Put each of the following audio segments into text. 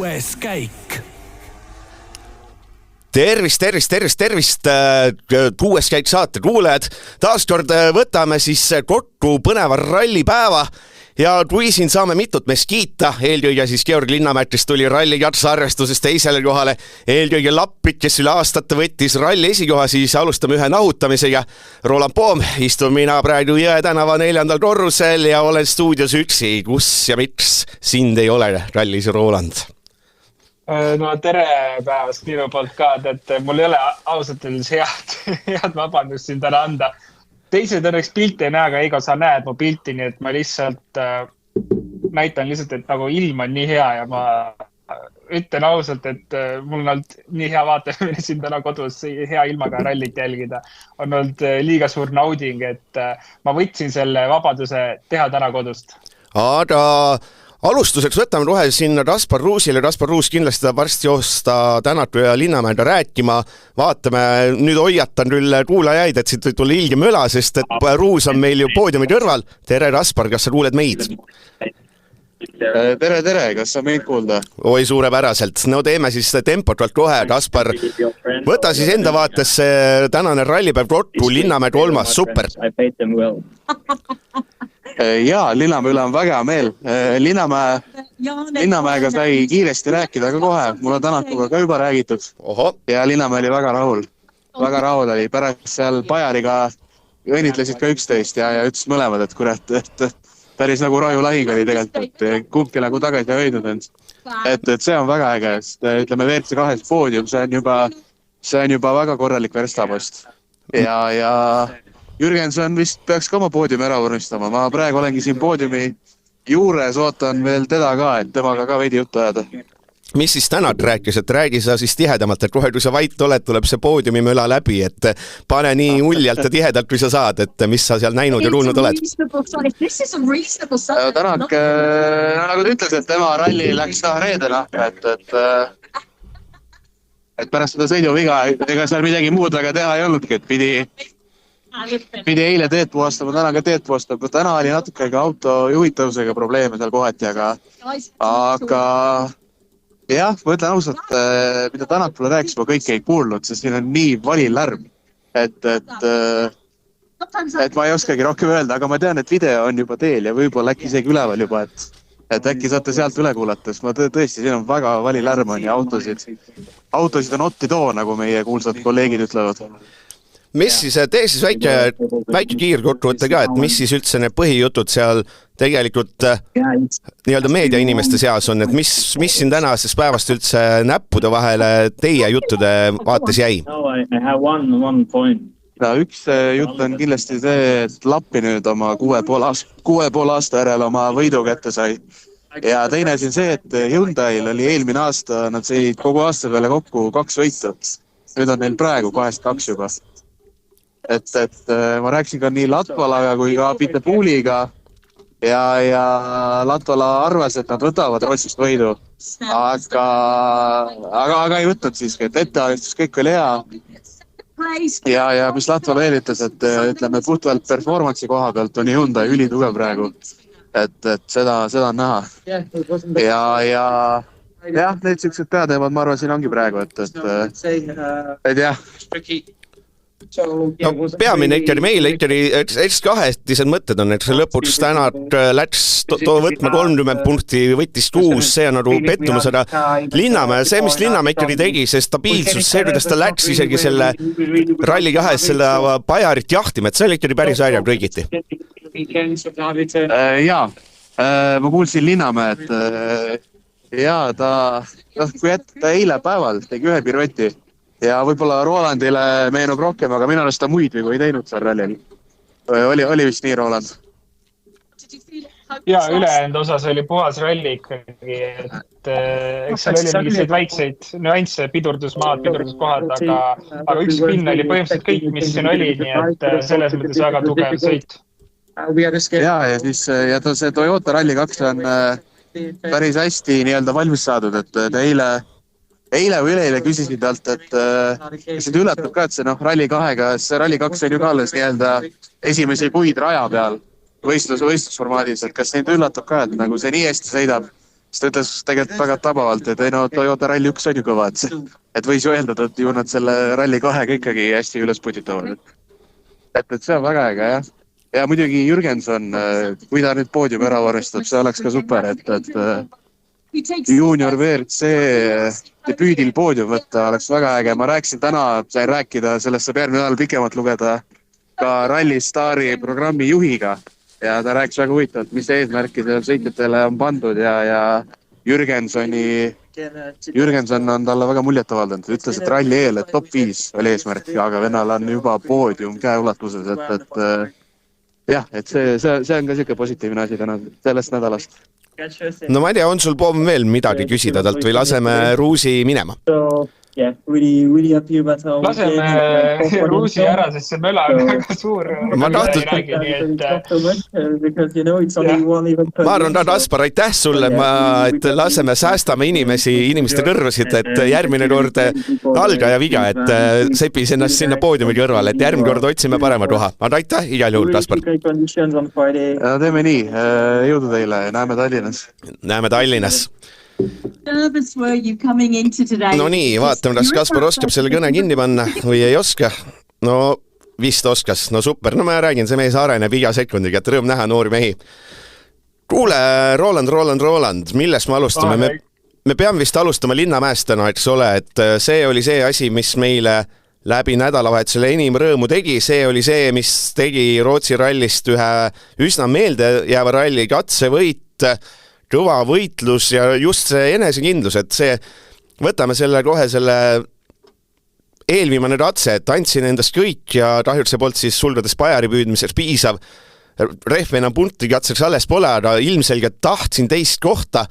6. käik. Tervist, 6. käik saate kuulajad. Taaskord võtame siis kokku põneva rallipäeva ja kui siin saame mitut meest kiita, eelkõige siis Georg Linnamäest tuli ralli arvestuses teisele kohale, eelkõige Lappik, kes üle aastate võttis ralli esikoha, siis alustame ühe nahutamisega. Roland Poom, istun mina praegu Jõe tänava 4. korrusel ja olen stuudios üksi. Kus ja miks sind ei ole rallis, Roland? No tere päevast minu poolt ka, et mul ei ole ausalt öeldes head vabandust siin täna anda. Teised õnneks pilti ei näe, aga Eigo, sa näed mu pilti, nii et ma lihtsalt näitan lihtsalt, et nagu ilm on nii hea ja ma ütlen ausalt, et mul on olnud nii hea vaatamine siin täna kodus hea ilmaga rallit jälgida. On olnud liiga suur nauding, et ma võtsin selle vabaduse teha täna kodust. Aga alustuseks võtame kohe sinna Kaspar Ruusile. Kaspar Ruus kindlasti tahab varsti joosta Tänaku ja Linnamäega rääkima. Vaatame, nüüd hoiatan küll kuulajaid, et siit võib tulla ilge möla, sest et Ruus on meil ju poodiumi kõrval. Tere, Kaspar, kas sa kuuled meid? Tere, kas sa meid kuulda? Oi, suurepäraselt. No teeme siis tempot kohe, Kaspar. Võta siis enda vaates tänane rallipäev kokku, Linnamäe 3, super. Jaa, Linnamäe üle on väga meel. Linnamäega sai kiiresti rääkida ka kohe. Mul on Tänakuga ka juba räägitud. Ja Linnamäe oli väga rahul. Väga rahul oli. Pärast seal Pajariga õnnitlesid ka 11 ja ütles mõlemad, et kurat, et päris nagu rajulahing oli tegelikult. Kumbki nagu tagasi hoidnud end. Et see on väga äge. Ütleme, WRC2 poodium, see on juba väga korralik verstapost. Ja Jürgenson vist peaks ka oma poodiumi ära vormistama. Ma praegu olengi siin poodiumi juures, ootan veel teda ka, et temaga ka veidi juttu ajada. Mis siis Tänak rääkis, et räägi sa siis tihedamalt, et kohe kui sa vait oled, tuleb see poodiumi möla läbi, et pane nii uljalt ja tihedalt, kui sa saad, et mis sa seal näinud ja kuulnud oled. Tänak, nagu ta ütles, et tema ralli läks reedena, et pärast seda sõiduviga, ega seal midagi muud väga teha ei olnudki, et pidi eile teed puhastama, täna ka teed puhastama. Täna oli natuke ka auto juhitavusega probleeme seal kohati, aga jah, ma ütlen ausalt, mida Tänakule rääkis, ma kõik ei kuulnud, sest siin on nii valil lärm, et ma ei oskagi rohkem öelda, aga ma tean, et video on juba teel ja võib-olla äkki isegi üleval juba, et äkki saate sealt üle kuulata, sest ma tõesti, siin on väga valil lärm on ja autosid on otti too, nagu meie kuulsad kolleegid ütlevad. Mis siis, tee siis väike kiirkokkuvõte ka, et mis siis üldse need põhijutud seal tegelikult nii-öelda meediainimeste seas on, et mis siin tänasest päevast üldse näppude vahele teie juttude vaates jäi? Üks jutt on kindlasti see, et Lappi nüüd oma 6,5 aasta järel oma võidu kätte sai. Ja teine siin see, et Hyundai'l oli eelmine aasta, nad sõid kogu aasta peale kokku 2 võitu. Nüüd on neil praegu 2 juba. Et ma rääkisin ka nii Latvalaga kui ka Pitepuuliga ja Latvala arvas, et nad võtavad Rootsist võidu, aga ei võtnud siiski, et etteaalistus kõik oli hea ja mis Latvala veel ütles, et ütleme puhtalt performance'i koha pealt on Hyundai ülitugev praegu, et seda on näha ja need siuksed peateemad ma arvan siin ongi praegu, et jah. No peamine ikkagi meile ikkagi S2-tised mõtted on, et see lõpuks Tänak läks võtma 30 punkti, võttis 6, see on nagu pettumus, aga Linnamäe, see mis Linnamäe ikkagi tegi, see stabiilsus, see kuidas ta läks isegi selle ralli 2 selle Pajarit jahtima, et see oli ikkagi päris väärjav kõigiti. Jaa, ma kuulsin Linnamäe, et jaa, kui ta eile päeval tegi 1 pirueti, ja võib-olla Rolandile meenub rohkem, aga minu arust ta muid vigu ei teinud seal rallil. Oli vist nii, Roland? Ja ülejäänud osas oli puhas ralli ikkagi, et eks seal oli mingised väikseid nüansse, pidurdusmaad, pidurduskohad, aga üks pinn oli põhimõtteliselt kõik, mis siin oli, nii et selles mõttes väga tugev sõit. Ja siis see Toyota Rally 2 on päris hästi nii-öelda valmis saadud, et eile või üleeile küsisin talt, et kas see üllatab ka, et see Rally 2-ga, see Rally 2 on ju ka alles nii-öelda esimesi kuid raja peal võistlusformaadis, et kas neid üllatab ka, et nagu see nii hästi sõidab, Siis ta ütles tegelikult väga tabavalt, et ei no Toyota Rally 1 on ju kõva, et võis ju eeldada, et ju nad selle Rally 2 ikkagi hästi üles putitavad. Et see on väga äge, jah. Ja muidugi Jürgenson, kui ta nüüd poodiumi ära vormistab, see oleks ka super, et junior WRC debüüdil poodium võtta oleks väga äge. Ma rääkisin täna, sain rääkida, sellest saab järgmine nädal pikemalt lugeda ka Rally Stari programmi juhiga ja ta rääkis väga huvitavalt, mis eesmärkidel sõitjatele on pandud ja Jürgenson on talle väga muljet avaldanud. Ütles, et ralli eel, et top 5 oli eesmärk, aga vennal on juba poodium käeulatuses, et jah, et see on ka siuke positiivne asi täna sellest nädalast. No ma ei tea, on sul veel midagi küsida talt või laseme Ruusi minema? Laseme Ruusi ära, sest see möla on väga suur. Ma arvan, Aspar, aitäh sulle, et laseme säästame inimeste kõrvasid, et järgmine kord algaja viga, et sepis ennast sinna poodiumi kõrvale, et järgmine kord otsime parema koha. Aga aitäh igal juhul, Aspar. Teeme nii, jõudu teile, näeme Tallinnas. No nii, vaatame, kas Kaspar oskab selle kõne kinni panna või ei oska. No vist oskas, no super, no ma räägin, see mees areneb iga sekundiga, et rõõm näha noori mehi. Kuule, Roland, millest me alustame? Me peame vist alustama Linnamäest täna, eks ole, et see oli see asi, mis meile läbi nädalavahetusele enim rõõmu tegi. See oli see, mis tegi Rootsi rallist ühe üsna meeldejääva ralli katsevõit, kõva võitlus ja just see enesekindlus, et see, võtame kohe selle eelviimane katse, et andsin endast kõik ja kahjuks see polnud siis sulgades pajari püüdmiseks piisav. Rehv enam punkti katseks alles pole, aga ilmselgelt tahtsin teist kohta,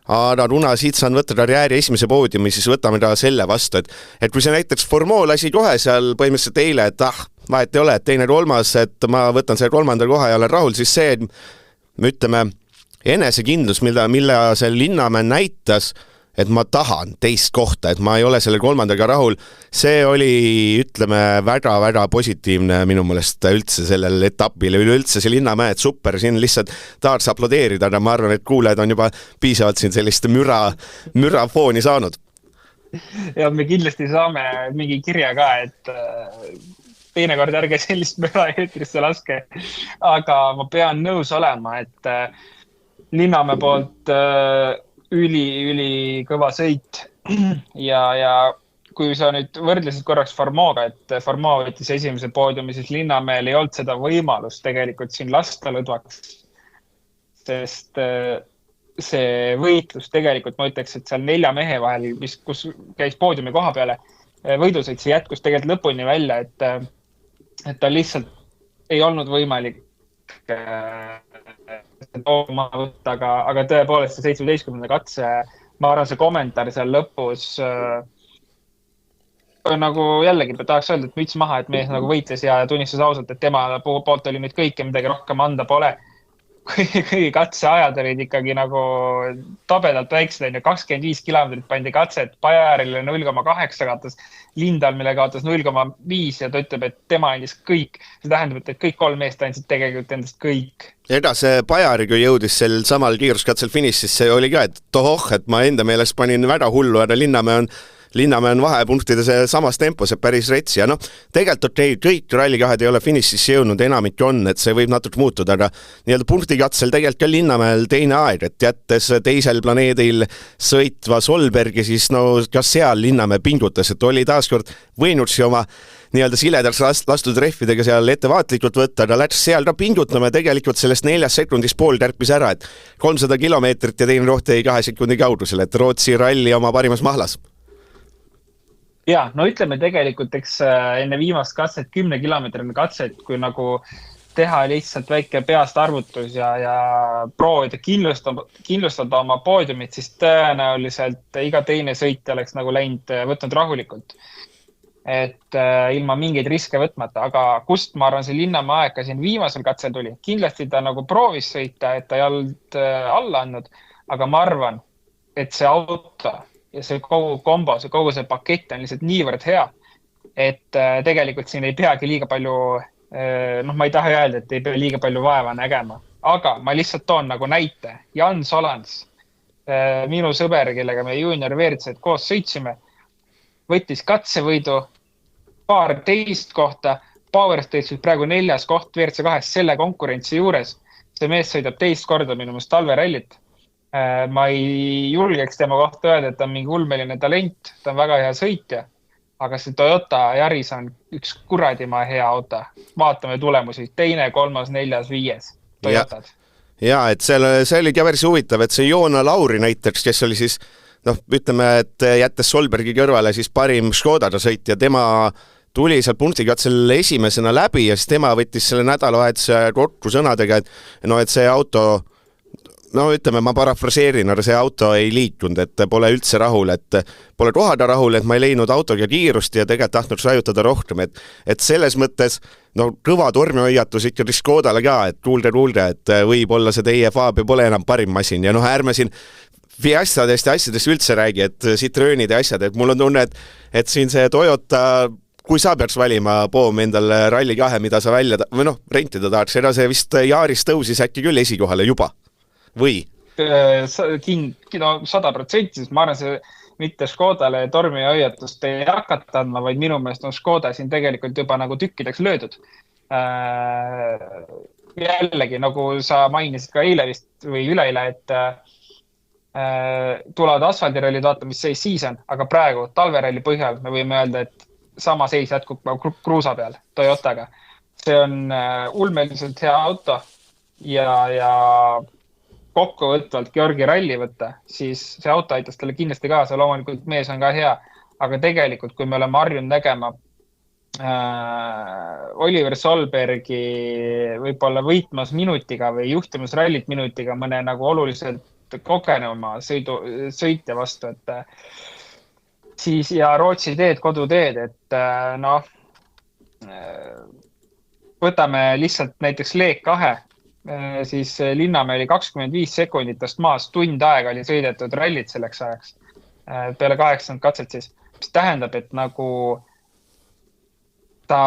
aga kuna siit saan võtta karjääri esimese poodiumi, siis võtame ka selle vastu, et kui see näiteks Formol lasi kohe seal põhimõtteliselt eile, et vahet ei ole, et teine kolmas, et ma võtan selle kolmanda koha ja olen rahul, siis see, me ütleme, enesekindlus, mille see Linnamäe näitas, et ma tahan teist kohta, et ma ei ole selle kolmandaga rahul, see oli, ütleme, väga-väga positiivne minu meelest üldse sellel etapil ja üleüldse see Linnamäe, et super, siin lihtsalt tahaks aplodeerida, aga ma arvan, et kuulajad on juba piisavalt siin sellist mürafooni saanud. Ja me kindlasti saame mingi kirja ka, et teinekord ärge sellist müra eetrisse laske, aga ma pean nõus olema, et Linnamäe poolt üli kõva sõit ja kui sa nüüd võrdlesid korraks Formoga, et Formo võttis esimese poodiumi, siis Linnamäel ei olnud seda võimalust tegelikult siin lasta lõdvaks, sest see võitlus tegelikult, ma ütleks, et seal 4 mehe vahel, kus käis poodiumi koha peale, võidusõit, see jätkus tegelikult lõpuni välja, et ta lihtsalt ei olnud võimalik võtta, aga tõepoolest see 17. katse, ma arvan, see kommentaar seal lõpus nagu jällegi tahaks öelda, et müts maha, et mees nagu võitles ja tunnistas ausalt, et tema poolt oli nüüd kõik ja midagi rohkem anda pole. Kõigi katseajad olid ikkagi nagu tobedalt väiksed, 25 kilomeetrit pandi katset, Pajarile 0,8 kaotas, Lindalmile kaotas 0,5 ja ta ütleb, et tema andis kõik. See tähendab, et kõik 3 meest andsid tegelikult endast kõik. Ega see Pajari, kui jõudis sel samal kiiruskatsel finišis, see oli ka, et tohoh, et ma enda meelest panin väga hullu, aga Linnamäe on vahepunktide see samas tempos, et päris rets ja tegelikult kõik rallikahed ei ole finišisse jõudnud, enamik on, et see võib natuke muutuda, aga nii-öelda punktikatsel tegelikult ka Linnamäel teine aeg, et jättes teisel planeedil sõitva Solbergi, siis kas seal Linnamäe pingutas, et oli taaskord võinud oma nii-öelda siledaks lastud rehvidega seal ettevaatlikult võtta, aga läks seal ka pingutama ja tegelikult sellest 4 sekundist pool kärpis ära, et 300 kilomeetrit ja teine roht jäi 2 sekundi kaugusel, et Rootsi ralli oma parimas mahlas. Ja, no ütleme tegelikult, eks enne viimast katset, 10 kilomeetrine katset, kui nagu teha lihtsalt väike peast arvutus ja proovida kindlustada oma poodiumit, siis tõenäoliselt iga teine sõitja oleks nagu võtnud rahulikult. Et ilma mingeid riske võtmata, aga kust ma arvan, see Linnamäe aeg ka siin viimasel katsel tuli. Kindlasti ta nagu proovis sõita, et ta ei olnud alla andnud, aga ma arvan, et see auto ja see kogu kombo, kogu see pakett on lihtsalt niivõrd hea, et tegelikult siin ei peagi liiga palju, ma ei taha öelda, et ei pea liiga palju vaeva nägema, aga ma lihtsalt toon nagu näite. Jan Solans minu sõber, kellega me junior WRC-d koos sõitsime, võttis katsevõidu paar teist kohta, Power Stage'is praegu 4. koht WRC2 selle konkurentsi juures. See mees sõidab teist korda minu meelest talverallit. Ma ei julgeks tema kohta öelda, et ta on mingi ulmeline talent, ta on väga hea sõitja, aga see Toyota Yaris on üks kuradima hea auto. Vaatame tulemusi, 2., 3., 4., 5 Toyotad. Ja, et see oli ka päris huvitav, et see Joona Lauri näiteks, kes oli siis, ütleme, et jättes Solbergi kõrvale siis parim Škodada sõitja, tema tuli seal punktikatsel esimesena läbi ja siis tema võttis selle nädalavahetuse kokku sõnadega, et see auto, ütleme, ma parafraseerin, aga see auto ei liikunud, et pole üldse rahul, et pole kohada rahul, et ma ei leidnud autoga kiirust ja tegelikult tahtnud rajutada rohkem, et selles mõttes kõva tormihoiatus ikkagi Škodale ka, et kuulge, et võib-olla see teie Fabio pole enam parim masin ja ärme siin Fiestadest ja asjadest üldse räägi, et Citroenid ja asjad, et mul on tunne, et siin see Toyota, kui sa peaks valima poom endale Rally 2, mida sa välja rentida tahaks, ega see vist Yaris tõusis äkki küll esikohale juba, või? 100%, siis ma arvan, see mitte Škodale tormihoiatust ei hakata andma, vaid minu meelest on Škoda siin tegelikult juba nagu tükkideks löödud. Jällegi, nagu sa mainisid ka eile vist või üleile, et tulevad asfaldirallid, vaata, mis seis siis on, aga praegu talveralli põhjal me võime öelda, et sama seis jätkub kruusa peal Toyotaga. See on ulmeliselt hea auto ja kokkuvõtvalt Georgi ralli võtta, siis see auto aitas talle kindlasti kaasa, loomulikult mees on ka hea, aga tegelikult, kui me oleme harjunud nägema Oliver Solbergi võib-olla võitmas minutiga või juhtimas rallit minutiga mõne nagu oluliselt kogenuma sõitja vastu, et siis ja Rootsi teed, koduteed, et võtame lihtsalt näiteks Leek 2, siis Linnamäe oli 25 sekundit tast maas, tund aega oli sõidetud rallit selleks ajaks, peale 80 katset siis, mis tähendab, et nagu ta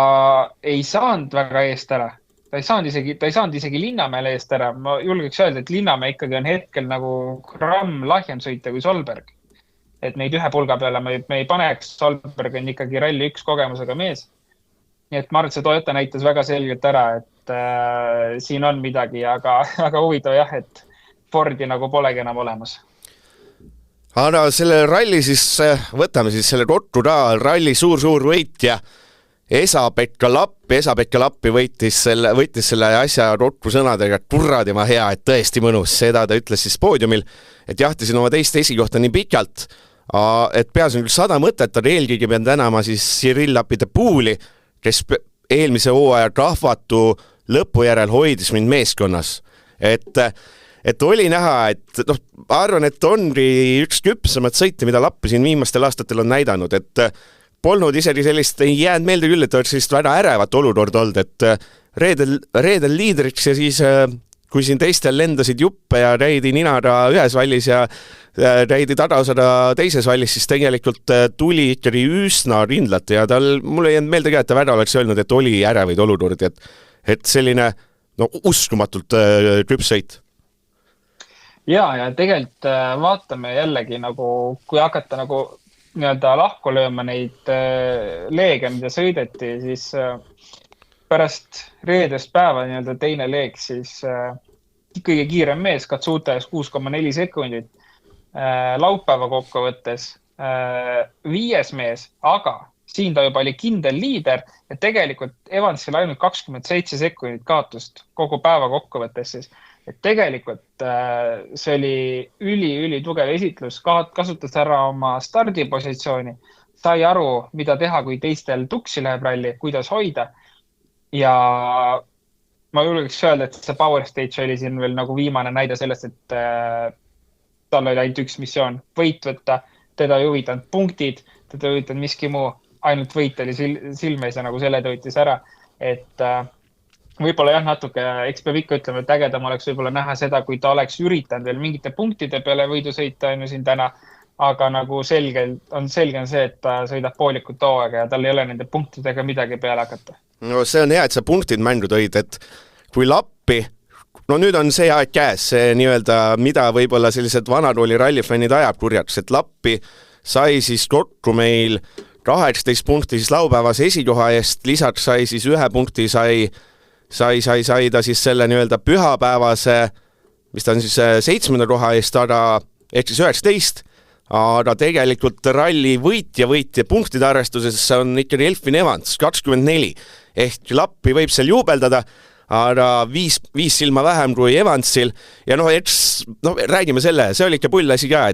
ei saanud väga eest ära. Ta ei saanud isegi Linnamäele eest ära. Ma julgeks öelda, et Linnamäe ikkagi on hetkel nagu gramm lahjem sõita kui Solberg. Et neid ühe pulga peale me ei paneks, Solberg on ikkagi ralli 1 kogemusega mees. Nii et ma arvan, et see Toyota näitas väga selgelt ära, et siin on midagi, aga huvitav jah, et Fordi nagu polegi enam olemas. Aga selle ralli siis, võtame siis selle kokku ka, ralli suur võitja Esa-Pekka Lappi võttis selle asja kokku sõnadega, kurradima hea, et tõesti mõnus, seda ta ütles siis poodiumil, et jahtisin oma teist esikohta nii pikalt, et peas on küll 100 mõtet, aga eelkõige pean tänama siis Cyril Lapide Puuli, kes eelmise hooaja kahvatu lõpu järel hoidis mind meeskonnas. Et oli näha, et arvan, et ongi üks küpsemat sõite, mida Lappi siin viimastel aastatel on näidanud, et polnud isegi sellist, ei jäänud meelde küll, et oleks sellist väga ärevat olukord olnud, et reedel liidriks ja siis kui siin teistel lendasid juppe ja reidi ninaga ühes vallis ja reidi tagaosada teises vallis, siis tegelikult tuli ikkagi üsna rindlalt ja mulle ei jäänud meelde ka, et ta väga oleks öelnud, et oli ärevaid olukordi, et selline uskumatult küpsõit. Ja tegelikult vaatame jällegi nagu, kui hakata nagu nii-öelda lahku lööma neid leege, mida sõideti, siis pärast reedest päeva nii-öelda teine leeg, siis kõige kiirem mees Katsuta 6,4 sekundit laupäeva kokkuvõttes 5. mees, aga siin ta juba oli kindel liider ja tegelikult Evansil ainult 27 sekundit kaotust kogu päeva kokkuvõttes siis. Et tegelikult see oli üli tugev esitlus, kasutas ära oma stardipositsiooni, sai aru, mida teha, kui teistel tuksi läheb ralli, kuidas hoida. Ja ma julgeks öelda, et see Power Stage oli siin veel nagu viimane näide sellest, et tal oli ainult üks missioon, võit võtta, teda ei huvitanud punktid, teda ei huvitanud miski muu, ainult võit oli silmeis ja nagu selle tõutis ära, et võib-olla jah, natuke, eks peab ikka ütlema, et ägedam oleks võib-olla näha seda, kui ta oleks üritanud veel mingite punktide peale võidu sõita siin täna, aga nagu selge on see, et ta sõidab poolikut hooaega ja tal ei ole nende punktidega midagi peale hakata. No see on hea, et sa punktid mängu tõid, et kui Lappi no nüüd on see aeg käes, see nii-öelda, mida võib-olla sellised vanarooli rallifännid ajab kurjaks, et Lappi sai siis kokku meil 18 punkti siis laupäevase esikoha eest, lisaks sai siis 1 punkti sai ta siis selle nii-öelda pühapäevase, mis ta on siis 7. koha eest, aga ehk siis 19, aga tegelikult ralli võitja punktide arvestuses on ikkagi Elfin Evans, 24, ehk Lappi võib seal juubeldada, aga 5 silma vähem kui Evansil ja räägime see oli ikka pull asi ka,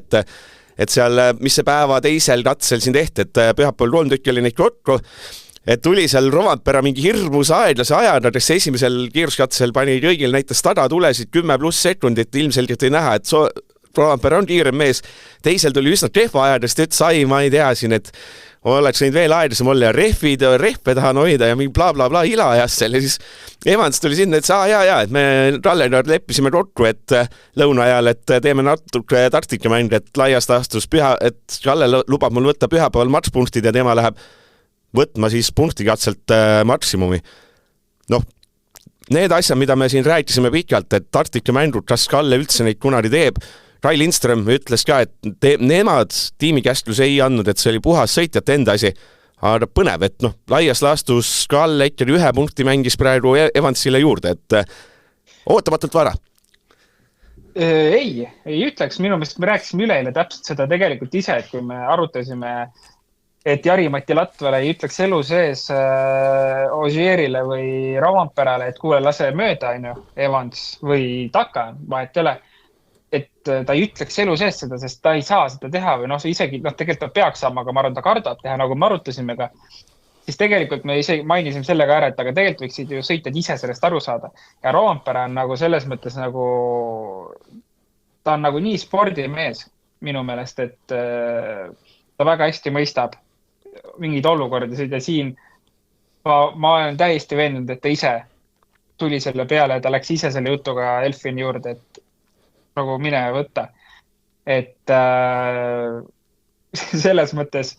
et seal, mis see päeva teisel katsel siin tehti, et pühapäeval 3 tükki oli neid kokku, et tuli seal Rovampera mingi hirmus aeglase ajada, kes esimesel kiiruskatsel pani kõigil näitas tagatulesid 10+ sekundit, ilmselgelt ei näha, et Rovampera on kiirem mees, teisel tuli üsna kehva ajadest, ütles, ma ei tea siin, et oleks neid veel aedasem olla ja rehve tahan hoida ja mingi bla ila ajas seal ja siis Evans tuli sinna, et et me Kallega leppisime kokku, et lõuna ajal, et teeme natuke taktikamänge, et laias taastus et Kalle lubab mul võtta pühapäeval matšpunktid ja tema läheb võtma siis punktikatselt maksimumi. Need asjad, mida me siin rääkisime pikalt, et taktikamängu, kas Kalle üldse neid kunagi teeb, Kai Lindström ütles ka, et nemad tiimikäsklus ei andnud, et see oli puhas sõitjate enda asi, aga põnev, et laias laastus Kalle ikkagi 1 punkti mängis praegu Evansile juurde, et ootamatult vara. Ei ütleks, minu meelest me rääkisime üleile täpselt seda tegelikult ise, et kui me arutasime, et Jari-Mati Latvale ei ütleks elu sees Ogierile või Rovanperale, et kuule, lase mööda, Evans või Taka, vahet ei ole. Et ta ei ütleks elu sees seda, sest ta ei saa seda teha või isegi, tegelikult ta peaks saama, aga ma arvan, ta kardab teha, nagu me arutasime ka. Siis tegelikult me isegi mainisime sellega ära, et aga tegelikult võiksid ju sõitjad ise sellest aru saada. Ja Rovanpera on nagu selles mõttes nagu, ta on nagu nii spordimees minu meelest, et ta väga hästi mõistab mingid olukordasid ja siin ma olen täiesti veendunud, et ta ise tuli selle peale ja ta läks ise selle jutuga Elfini juurde, et nagu mine võtta. Et selles mõttes,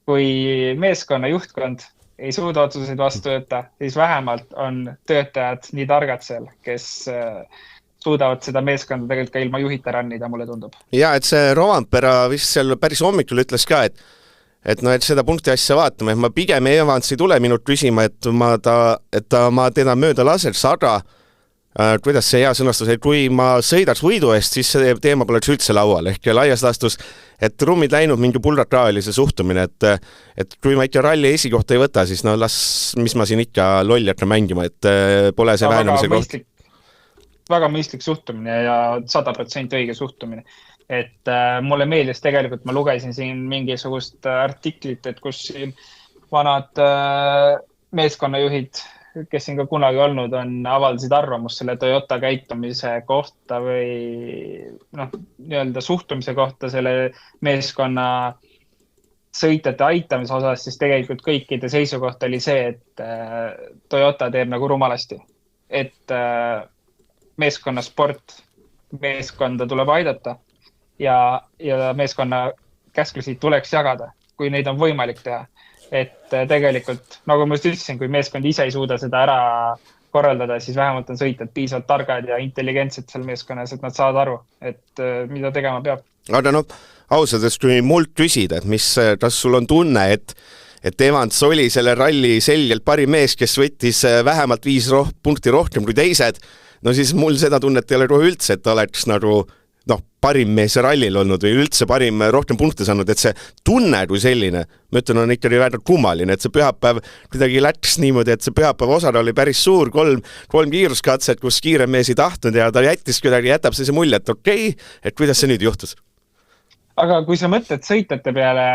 kui meeskonna juhtkond ei suuda otsuseid vastu võtta, siis vähemalt on töötajad nii targad seal, kes suudavad seda meeskonda tegelikult ka ilma juhita rannida, mulle tundub. Ja, et see Rovanpera vist seal päris hommikul ütles ka, et seda punkti asja vaatame, et ma pigem Evans ei tule minut küsima, et ma teda mööda laseks, aga kuidas see hea sõnastus, et kui ma sõidaks võidu eest, siis see teema poleks üldse laual, ehk laias laastus, et rummid läinud mingi pulgatraalis see et kui ma ikka ralli esikohta ei võta, siis mis ma siin ikka lolli hakkan mängima, et pole see väänamise koht. Väga mõistlik suhtumine ja 100% õige suhtumine. Et mulle meeldis tegelikult, ma lugesin siin mingisugust artiklit, et kus siin vanad meeskonnajuhid, kes siin ka kunagi olnud on, avaldasid arvamust selle Toyota käitumise kohta või nii-öelda suhtumise kohta selle meeskonna sõitjate aitamise osas, siis tegelikult kõikide seisukoht oli see, et Toyota teeb nagu rumalasti. Et meeskonnasport, meeskonda tuleb aidata ja meeskonna käsklusid tuleks jagada, kui neid on võimalik teha. Et tegelikult, nagu ma just ütlesin, kui meeskond ise ei suuda seda ära korraldada, siis vähemalt on sõitjad piisavalt targad ja intelligentsed seal meeskonnas, et nad saavad aru, et mida tegema peab. Aga ausalt, kui mult küsida, et kas sul on tunne, et Evans oli selle ralli selgelt parim mees, kes võttis vähemalt 5 punkti rohkem kui teised, siis mul seda tunnet ei ole kohe üldse, et oleks nagu parim mees rallil olnud või üldse parim rohkem punkte saanud, et see tunne kui selline, ma ütlen, on ikkagi väga kummaline, et see pühapäev kuidagi läks niimoodi, et see pühapäev osad oli päris suur, 3 kiiruskatset, kus kiirem mees ei tahtnud ja ta jätab see mulje, et okei, et kuidas see nüüd juhtus? Aga kui sa mõtled sõitjate peale,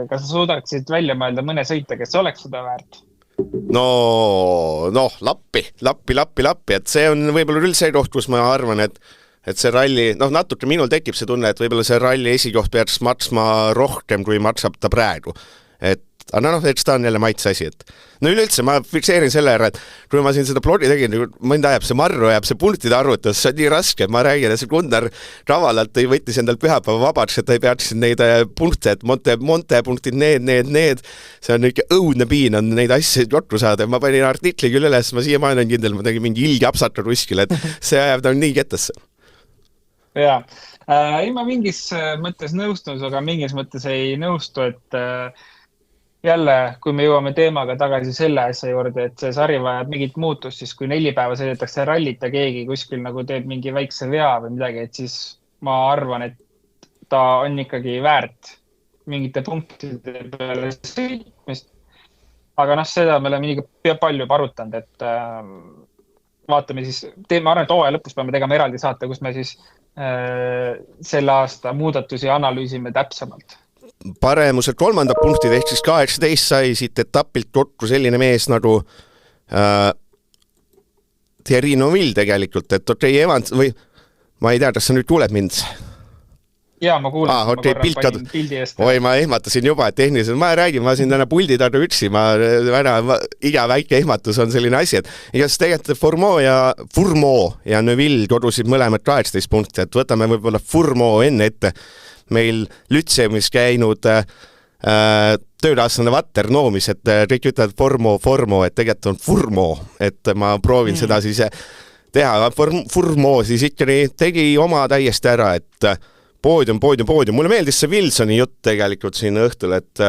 kas sa suudaksid välja mõelda mõne sõitja, kes oleks seda väärt? Lappi, et see on võib-olla küll see koht, kus ma arvan, et see ralli, natuke minul tekib see tunne, et võib-olla see ralli esikoht peaks maksma rohkem, kui maksab ta praegu. et aga noh, eks ta on jälle maitse asi, et no üleüldse ma fikseerin selle ära, et kui ma siin seda blogi tegin, mõnda ajab see marru, jääb see punktide arvutus, see on nii raske, ma räägin, et see Gunnar ravalalt ei võttis endal pühapäeva vabaks, et ta ei peaks neid punkte, et Monte punktid, need, see on ikka õudne piin on neid asju jottu saada, ma panin artikli küll üles, ma siiamaani on kindel, ma tegin mingi ilge apsaka kuskil, et see ajab ta nii kettasse. Jaa, ei ma mingis mõttes nõustun, aga mingis mõttes ei nõustu, et jälle, kui me jõuame teemaga tagasi selle asja juurde, et see sari vajab mingit muutust, siis kui 4 päeva sõidetakse rallit ja keegi kuskil nagu teeb mingi väikse vea või midagi, et siis ma arvan, et ta on ikkagi väärt mingite punktide peale sõitmist. Aga noh, seda me oleme nii palju arutanud, et vaatame siis, ma arvan, et hooaja lõpus peame tegema eraldi saate, kus me siis selle aasta muudatusi analüüsime täpsemalt. Paremused 3. punktid ehk siis 18 sai siit etapilt kokku selline mees nagu Thierry Neuville tegelikult, et okei, Evans või ma ei tea, kas sa nüüd kuuled mind? Jaa, ma kuulen. Okay, oi, ma ehmatasin juba, et tehniliselt ma räägin, ma siin täna puldi taga üksi, iga väike ehmatus on selline asi, et igast tegelikult Fourmaux ja Neuville kodusid mõlemad 18 punkti, et võtame võib-olla Fourmaux enne ette. Meil Lütseumis käinud töökaaslane Vatter noomis, et kõik ütlevad Fourmaux, et tegelikult on Fourmaux, et ma proovin seda siis teha. Fourmaux siis ikkagi tegi oma täiesti ära, et poodium. Mulle meeldis see Wilsoni jutt tegelikult siin õhtul, et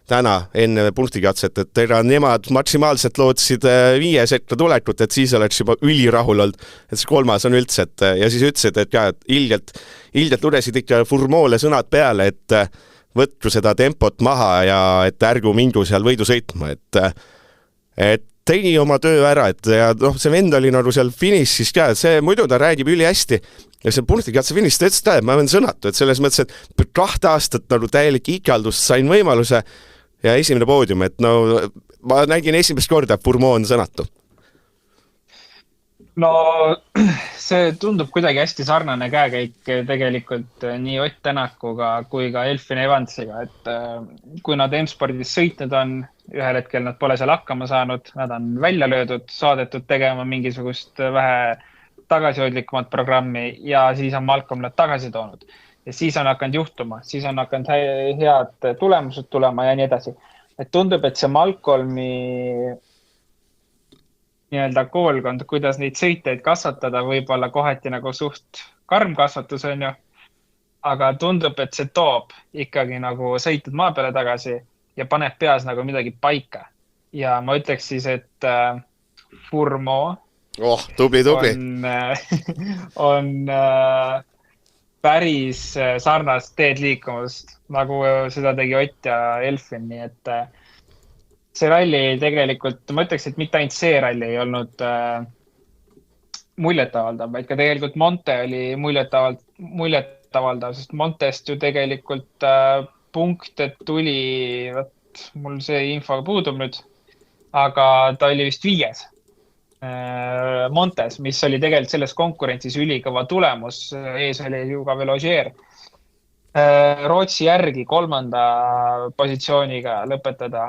täna enne punktikatset, et nemad maksimaalselt lootsid 5 sekka tulekut, et siis oleks juba ülirahul olnud, et see 3. on üldse, et ja siis ütlesid, et ka ilgelt lugesid ikka Fourmaux'le sõnad peale, et võtku seda tempot maha ja et ärgu mingu seal võidu sõitma, et tegi oma töö ära, et ja noh, see vend oli nagu seal finišis ka, et see muidu ta räägib üli hästi ja see punktikatse finišis ta ütles ka, et ma olen sõnatu, et selles mõttes, et 2 aastat nagu täielik ikaldust sain võimaluse ja esimene poodium, et no ma nägin esimest korda, et Fourmaux on sõnatu. No see tundub kuidagi hästi sarnane käekäik tegelikult nii Ott Tänakuga kui ka Elfyn Evansiga, et kui nad M-spordis sõitnud on, ühel hetkel nad pole seal hakkama saanud, nad on välja löödud, saadetud tegema mingisugust vähe tagasihoidlikumat programmi ja siis on Malcolm nad tagasi toonud. Ja siis on hakanud juhtuma, siis on hakanud head tulemused tulema ja nii edasi. Et tundub, et see Malcolmi nii-öelda koolkond, kuidas neid sõiteid kasvatada, võib-olla kohati nagu suht karm kasvatus on ju, aga tundub, et see toob ikkagi nagu sõitud maa peale tagasi ja paneb peas nagu midagi paika. Ja ma ütleks siis, et Fourmaux tubli. on päris sarnast teed liikumust, nagu seda tegi Ott ja Elfyn, nii et see ralli tegelikult, ma ütleks, et mitte ainult see ralli ei olnud muljetavaldav, vaid ka tegelikult Monte oli muljetavaldav, sest Montest ju tegelikult punkte tuli, mul see info puudub nüüd, aga ta oli vist 5. Montes, mis oli tegelikult selles konkurentsis ülikõva tulemus, ees oli ju ka veel Ogier. Rootsi järgi 3. positsiooniga lõpetada.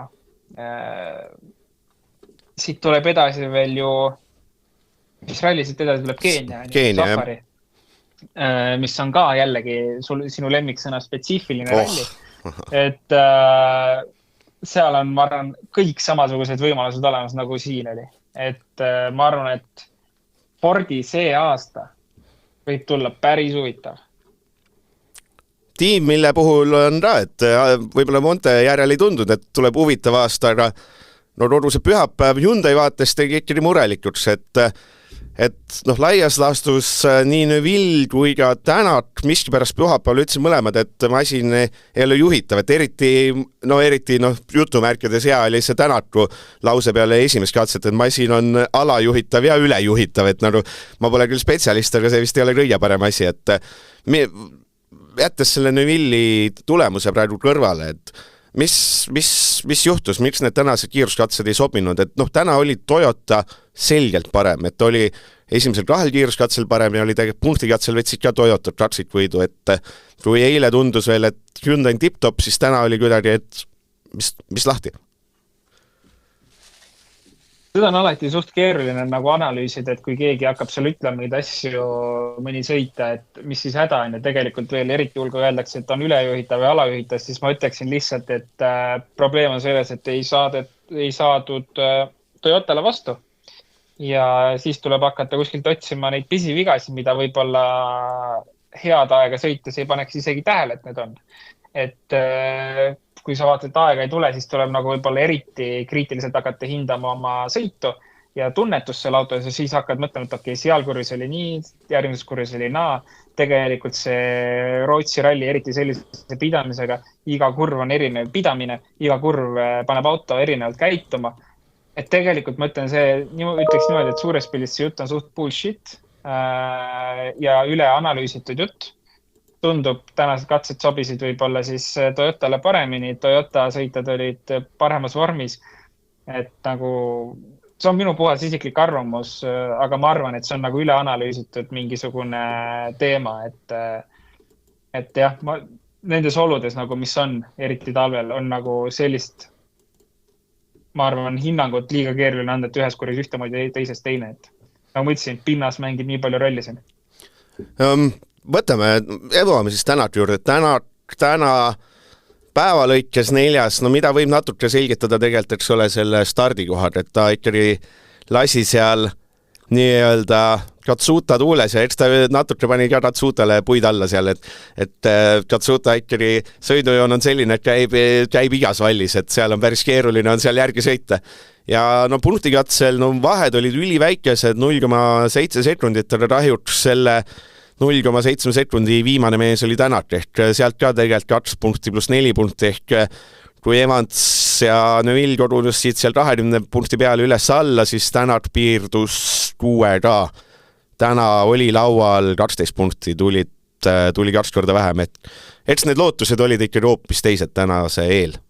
Siit tuleb edasi veel ju, mis ralli siit edasi tuleb Keenia, Safari, mis on ka jällegi sinu lemmiksõna spetsiifiline ralli, et seal on, ma arvan, kõik samasugused võimalused olemas, nagu siin oli, et ma arvan, et Fordi see aasta võib tulla päris huvitav. Tiim, mille puhul on ka, et võib-olla Monte järel ei tundunud, et tuleb huvitav aasta, aga no kogu see pühapäev Hyundai vaates tegi ikkagi murelikuks, et noh, laias laastus nii Neuville kui ka Tänak miskipärast pühapäeval ütlesid mõlemad, et masin ei ole juhitav, et eriti jutumärkides hea oli see Tänaku lause peale esimest katset, et masin on alajuhitav ja ülejuhitav, et nagu ma pole küll spetsialist, aga see vist ei ole kõige parem asi, et jättes selle Neuville'i tulemuse praegu kõrvale, et mis juhtus, miks need tänased kiiruskatsed ei sobinud, et noh, täna oli Toyota selgelt parem, et oli esimesel 2 kiiruskatsel parem ja oli tegelikult punktikatsel võtsid ka Toyota kaksikvõidu, et kui eile tundus veel, et Hyundai on tipp-top, siis täna oli kuidagi, et mis lahti? Seda on alati suht keeruline nagu analüüsida, et kui keegi hakkab seal ütlema neid asju mõni sõita, et mis siis häda on ja tegelikult veel eriti hulga öeldakse, et on ülejuhitav või alajuhitav, siis ma ütleksin lihtsalt, et probleem on selles, et ei saadud Toyotale vastu. Ja siis tuleb hakata kuskilt otsima neid pisivigasi, mida võib-olla head aega sõites ei paneks isegi tähele, et need on. Et kui sa vaatad, et aega ei tule, siis tuleb nagu võib-olla eriti kriitiliselt hakata hindama oma sõitu ja tunnetust selle autos ja siis hakkad mõtlema, et okei, seal kurvis oli nii, järgmises kurvis oli naa. Tegelikult see Rootsi ralli eriti sellise pidamisega, iga kurv on erinev pidamine, iga kurv paneb auto erinevalt käituma. Et tegelikult ma ütlen ütleks niimoodi, et suures pildis see jutt on suht bullshit ja üle analüüsitud jutt. Tundub, tänased katsed sobisid võib-olla siis Toyotale paremini, Toyota sõitjad olid paremas vormis, et nagu see on minu puhas isiklik arvamus, aga ma arvan, et see on nagu üle analüüsitud mingisugune teema, et jah, nendes oludes nagu mis on, eriti talvel, on nagu sellist, ma arvan, hinnangut liiga keeruline anda, et ühes kurvis ühtemoodi teises teine, et nagu ma ütlesin, pinnas mängib nii palju rolli siin. Võtame, evuame siis Tänatu juurde. Täna päevalõikes 4, no mida võib natuke selgitada tegelikult, eks ole, selle stardikohad, et ta ikkagi lasi seal nii-öelda Katsuta tuules ja eks ta natuke pani ka Katsutale puid alla seal, et Katsuta ikkagi sõidujoon on selline, et käib igas vallis, et seal on päris keeruline on seal järgi sõita. Ja no punktikatsel vahed olid üliväikesed, 0,7 sekundit, aga kahjuks selle 0,7 sekundi viimane mees oli Tänat, ehk sealt ka tegelikult 2 punkti pluss 4 punkti, ehk kui Evans ja Neville kodusid seal 20 punkti peale üles alla, siis Tänat piirdus 6 ka. Täna oli laual 12 punkti, tuli 2 korda vähem, et eks need lootused olid ikkagi hoopis teised tänase eel,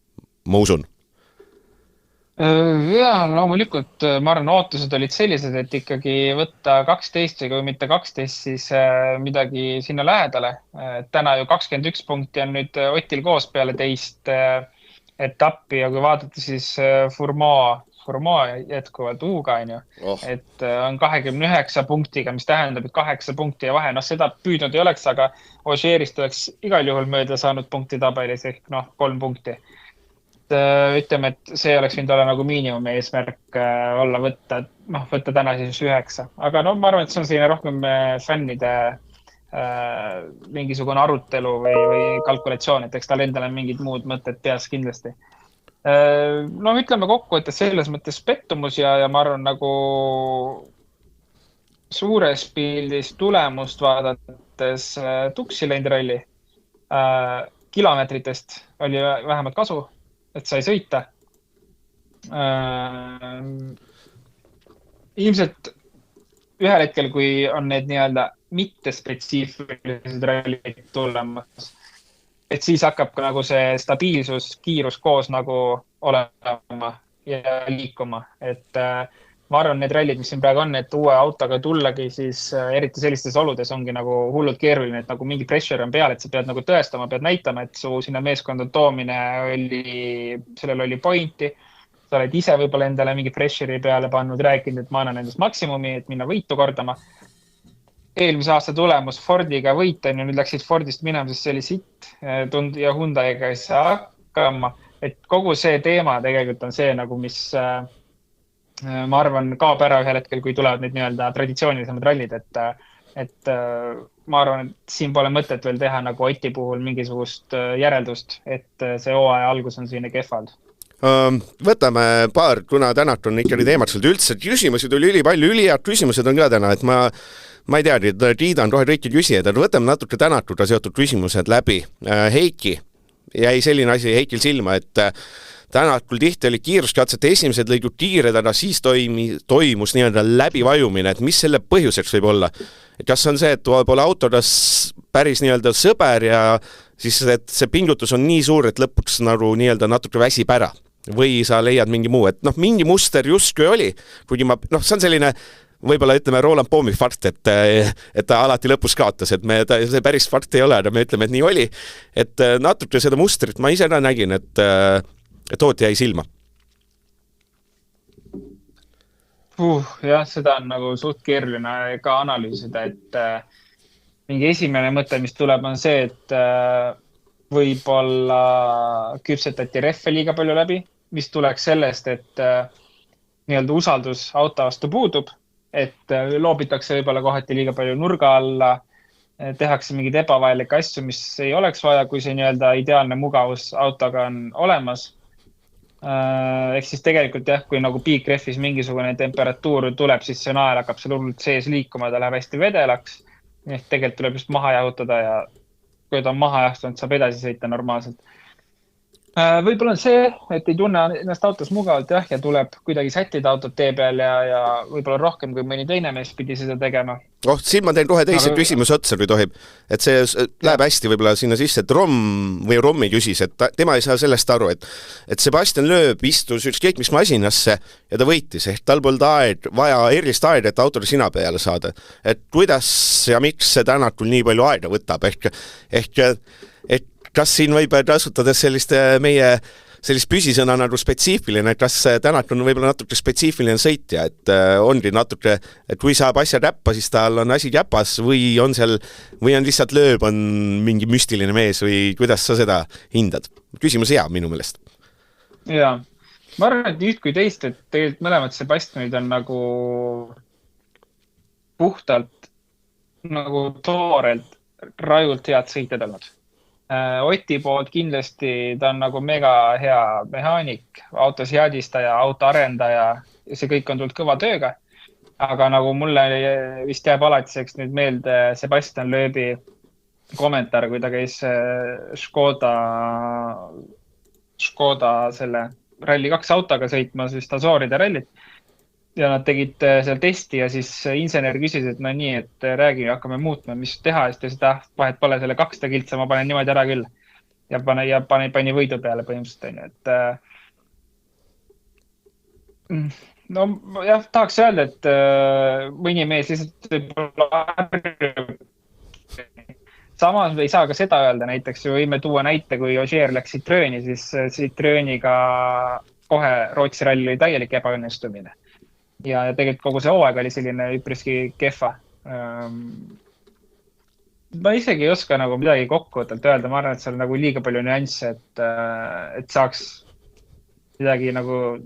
ma usun. Ja loomulikult ma arvan, ootused olid sellised, et ikkagi võtta 12 ja kui mitte 12, siis midagi sinna lähedale. Täna ju 21 punkti on nüüd Otil koos peale teist etappi ja kui vaadata, siis Furmaa jätkuvalt Uuga on ju, et on 29 punktiga, mis tähendab, et 8 punkti ja vahe. Seda püüdnud ei oleks, aga Ožeerist oleks igal juhul mööda saanud punkti tabelis ehk 3 punkti. Ütleme, et see oleks võinud olla nagu miinimumi eesmärk olla võtta täna siis 9. Aga ma arvan, et see on selline rohkem fännide mingisugune arutelu või kalkulatsioon, et eks tal endal on mingid muud mõtted peas kindlasti. Ütleme kokku, et selles mõttes pettumus ja ma arvan nagu suures pildis tulemust vaadates tuksi läinud ralli. Kilomeetritest oli vähemalt kasu, et sai sõita. Ilmselt ühel hetkel, kui on need nii-öelda mittespetsiifilised rallid tulemas, et siis hakkab ka nagu see stabiilsus, kiirus koos nagu olema ja liikuma. Et ma arvan, need rallid, mis siin praegu on, et uue autoga tullagi, siis eriti sellistes oludes ongi nagu hullult keeruline, et nagu mingi pressure on peal, et sa pead nagu tõestama, pead näitama, et su sinna meeskonda toomine sellel oli pointi. Sa oled ise võib-olla endale mingi pressure'i peale pannud, rääkinud, et ma annan endast maksimumi, et minna võitu kordama. Eelmise aasta tulemus Fordiga võitan ja nüüd läksid Fordist minema, sest see oli sitt ja Hyundai'ga ei saa hakkama. Et kogu see teema tegelikult on see, nagu mis ma arvan kaob ära ühel hetkel, kui tulevad need nii-öelda traditsioonilisemad rallid, et ma arvan, et siin pole mõtet veel teha nagu Oti puhul mingisugust järeldust, et see hooaja algus on selline kehvald. Võtame paar, kuna Tänat on ikkagi teematselt üldse. Küsimusi tuli ülipalju, ülihead küsimused on ka täna, et ma ei teagi, et kiidan kohe kõiki küsijad, aga võtame natuke Tänatuga seotud küsimused läbi. Heiki jäi selline asi Heikil silma, et Tänatul tihti oli kiiruskatsete esimesed lõigud kiired, aga siis toimus nii-öelda läbivajumine, et mis selle põhjuseks võib olla? Kas on see, et pole autodas päris nii-öelda sõber ja siis et see pingutus on nii suur, et lõpuks nagu nii-öelda natuke väsib ära? Või sa leiad mingi muu, et mingi muster justkui oli, kuigi see on selline võib-olla ütleme Roland Poomi fakt, et ta alati lõpus kaotas, et see päris fakt ei ole, aga me ütleme, et nii oli, et natuke seda mustrit ma ise ka nägin, et tootja jäi silma? Jah, seda on nagu suht keeruline ka analüüsida, et mingi esimene mõte, mis tuleb, on see, et võib-olla küpsetati rehve liiga palju läbi, mis tuleks sellest, et nii-öelda usaldus auto vastu puudub, et loobitakse võib-olla kohati liiga palju nurga alla, tehakse mingeid ebavajalikke asju, mis ei oleks vaja, kui see nii-öelda ideaalne mugavus autoga on olemas. Ehk siis tegelikult jah, kui nagu piikrehvis mingisugune temperatuur tuleb, siis see nael hakkab seal hullult sees liikuma, ta läheb hästi vedelaks. Ehk tegelikult tuleb just maha jahutada ja kui ta on maha jahtanud, saab edasi sõita normaalselt. Võib-olla on see, et ei tunne ennast autos mugavalt jah, ja tuleb kuidagi sättida autot tee peal ja võib-olla rohkem kui mõni teine mees pidi seda tegema. Siin ma teen kohe teise küsimuse otsa, kui tohib. Et see läheb hästi võib-olla sinna sisse, et Rommi küsis, et tema ei saa sellest aru, et Sebastian Loeb istus ükskõik mis masinasse ja ta võitis, ehk tal polnud vaja erilist aeda, et autole sina peale saada. Et kuidas ja miks see Tänatul nii palju aeda võtab, ehk kas siin võib kasutades sellist püsisõna nagu spetsiifiline, et kas Tänat on võib-olla natuke spetsiifiline sõitja, et ongi natuke, et kui saab asja täppa, siis tal on asi käpas või on lihtsalt Loeb on mingi müstiline mees või kuidas sa seda hindad? Küsimus hea minu meelest. Jaa, ma arvan, et üht kui teist, et tegelikult mõlemad Sebastianid on nagu puhtalt nagu toorelt rajult head sõitjad olnud. Oti poolt kindlasti ta on nagu mega hea mehaanik, autoseadistaja, autoarendaja, see kõik on tulnud kõva tööga. Aga nagu mulle vist jääb alatiseks nüüd meelde Sebastian Loebi kommentaar, kui ta käis Škoda selle Rally 2 autoga sõitmas vist Azooride rallit. Ja nad tegid seal testi ja siis insener küsis, et no nii, et räägi, hakkame muutma, mis teha, siis seda vahet pole selle 200 kiltsa, ma panen niimoodi ära küll. Ja pani võidu peale põhimõtteliselt. No jah, tahaks öelda, et mõni mees lihtsalt samas ei saa ka seda öelda, näiteks võime tuua näite, kui Ogier läks Citroeni, siis Citroeniga kohe Rootsi ralli oli täielik ebaõnnestumine. Ja tegelikult kogu see hooaeg oli selline üpriski kehva. Ma isegi ei oska nagu midagi kokkuvõttelt öelda, ma arvan, et seal nagu liiga palju nüansse, et saaks midagi nagu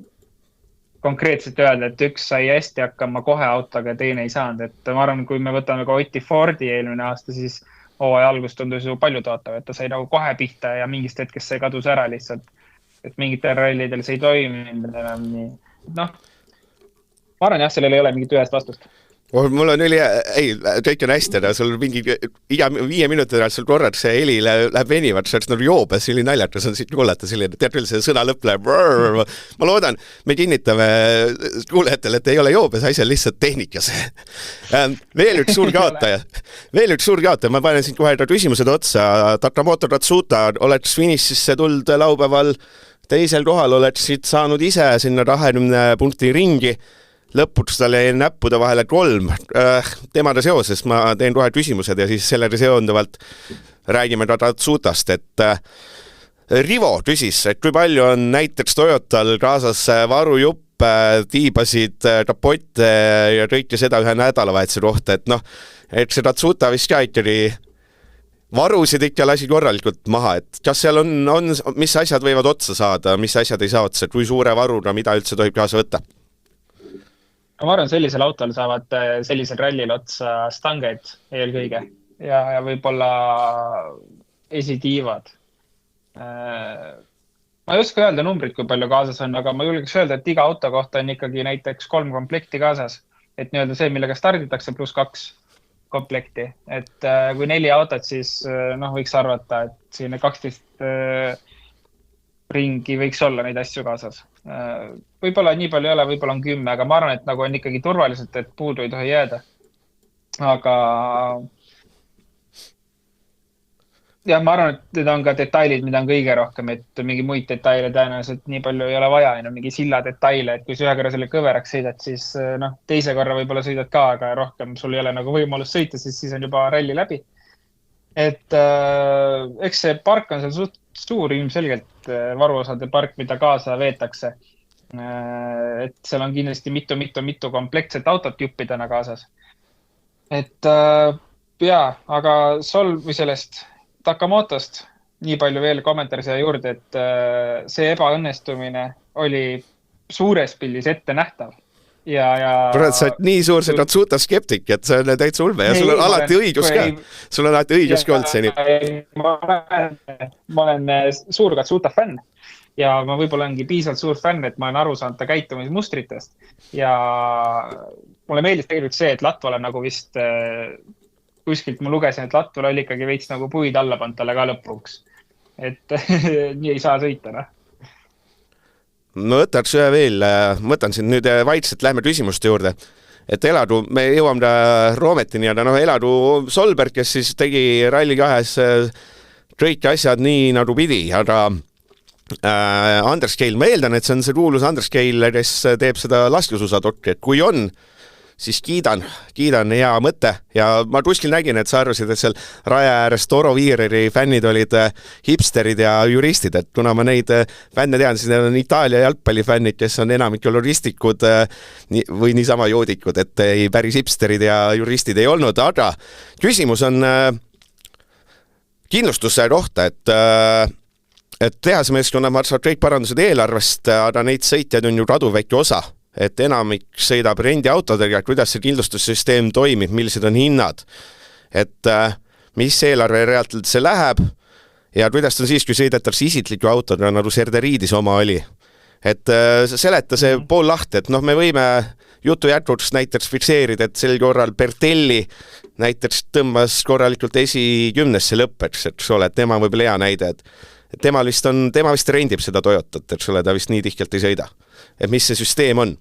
konkreetselt öelda, et üks sai hästi hakkama kohe autoga ja teine ei saanud. Et ma arvan, kui me võtame ka Oti Fordi eelmine aasta, siis hooaja algus tundus ju palju tootav, et ta sai nagu kohe pihta ja mingist hetkest sai kadus ära lihtsalt. Et mingitel rallidel see ei toiminud enam nii. Ma arvan jah, sellel ei ole mingit ühest vastust. Mul on kõik on hästi, sul mingi 5 minuti ajal sul korrad see heli läheb venivad, see on nagu joobes, selline naljakas on siit kuulata, selline, tead küll, see sõna lõpp läheb. Ma loodan, me kinnitame kuulajatele, et ei ole joobes, asi on lihtsalt tehnikas. Veel üks suur kaotaja, ma panen siin kohe küsimused otsa. Takamoto Tatsuta oleks finišisse tuld laupäeval teisel kohal, oleksid saanud ise sinna 20 punkti ringi. Lõpuks tal jäi näppude vahele 3. Temade seoses ma teen kohe küsimused ja siis sellega seonduvalt räägime ka Tatsutast, et Rivo küsis, et kui palju on näiteks Toyotal kaasas varujupp, tiibasid, kapotte ja kõike seda ühe nädalavahetuse kohta, et see Tatsuta vist ka ikkagi varusid ikka lasi korralikult maha, et kas seal on, mis asjad võivad otsa saada, mis asjad ei saa otsa, kui suure varuga, mida üldse tohib kaasa võtta? Ma arvan, sellisel autol saavad sellisel rallil otsa stangeid eelkõige ja võib-olla esitiivad. Ma ei oska öelda numbrit, kui palju kaasas on, aga ma julgeks öelda, et iga auto kohta on ikkagi näiteks 3 komplekti kaasas. Et nii-öelda see, millega starditakse pluss 2 komplekti. Et kui 4 autot, siis võiks arvata, et siin 12 ringi võiks olla neid asju kaasas. Võib-olla nii palju ei ole, võib-olla on 10, aga ma arvan, et nagu on ikkagi turvaliselt, et puudu ei tohi jääda. Aga ja ma arvan, et need on ka detailid, mida on kõige rohkem, et mingi muid detaile tõenäoliselt nii palju ei ole vaja, mingi silla detaile, et kui sa ühe korra selle kõveraks sõidad, siis teise korra võib-olla sõidad ka, aga rohkem sul ei ole nagu võimalus sõita, siis on juba ralli läbi. Et eks see park on seal suur ilmselgelt varuosade park, mida kaasa veetakse. Et seal on kindlasti mitu komplektset autot juppidena kaasas. Et aga või sellest Takamotost nii palju veel kommentaari siia juurde, et see ebaõnnestumine oli suures pildis ette nähtav. Kurat, sa oled nii suur see Katsuta skeptik, et see on täitsa ulme ja sul on alati õigus ka. Sul on alati õigus ka olnud seni. Ma olen suur Katsuta fänn ja ma võib-olla ongi piisavalt suur fänn, et ma olen aru saanud ta käitumismustritest. Ja mulle meeldis tegelikult see, et Latval on nagu vist kuskilt ma lugesin, et Latval oli ikkagi veits nagu puid alla pannud talle ka lõpuks. Et nii ei saa sõita, noh. No võtaks ühe veel, mõtlen siin nüüd vaikselt, lähme küsimuste juurde. Et Eladu, me jõuame Roometini, aga Eladu Solberg, kes siis tegi Rally 2 kõik asjad nii nagu pidi, aga Anders Keil, ma eeldan, et see on see kuulus Anders Keil, kes teeb seda laskesuusatokki, et kui on, siis kiidan hea mõte ja ma kuskil nägin, et sa arvasid, et seal raja ääres Toro Viireri fännid olid hipsterid ja juristid, et kuna ma neid fänne tean, siis need on Itaalia jalgpallifännid, kes on enamik juristikud või niisama joodikud, et ei päris hipsterid ja juristid ei olnud, aga küsimus on kindlustuse kohta, et tehasemeeskonnad maksavad kõik parandused eelarvest, aga neid sõitjaid on ju kaduvväike osa. Et enamik sõidab rendiautodega, kuidas see kindlustussüsteem toimib, millised on hinnad, et mis eelarve reaalselt see läheb ja kuidas on siis, kui sõidetakse isikliku autoga, nagu Serderiidis oma oli. Et seleta see pool lahti, et me võime jutu jätkuks näiteks fikseerida, et sel korral Bertelli näiteks tõmbas korralikult 10 lõppeks, et tema võib-olla hea näide, et tema vist rendib seda Toyotat, et ta vist nii tihkelt ei sõida. Et mis see süsteem on?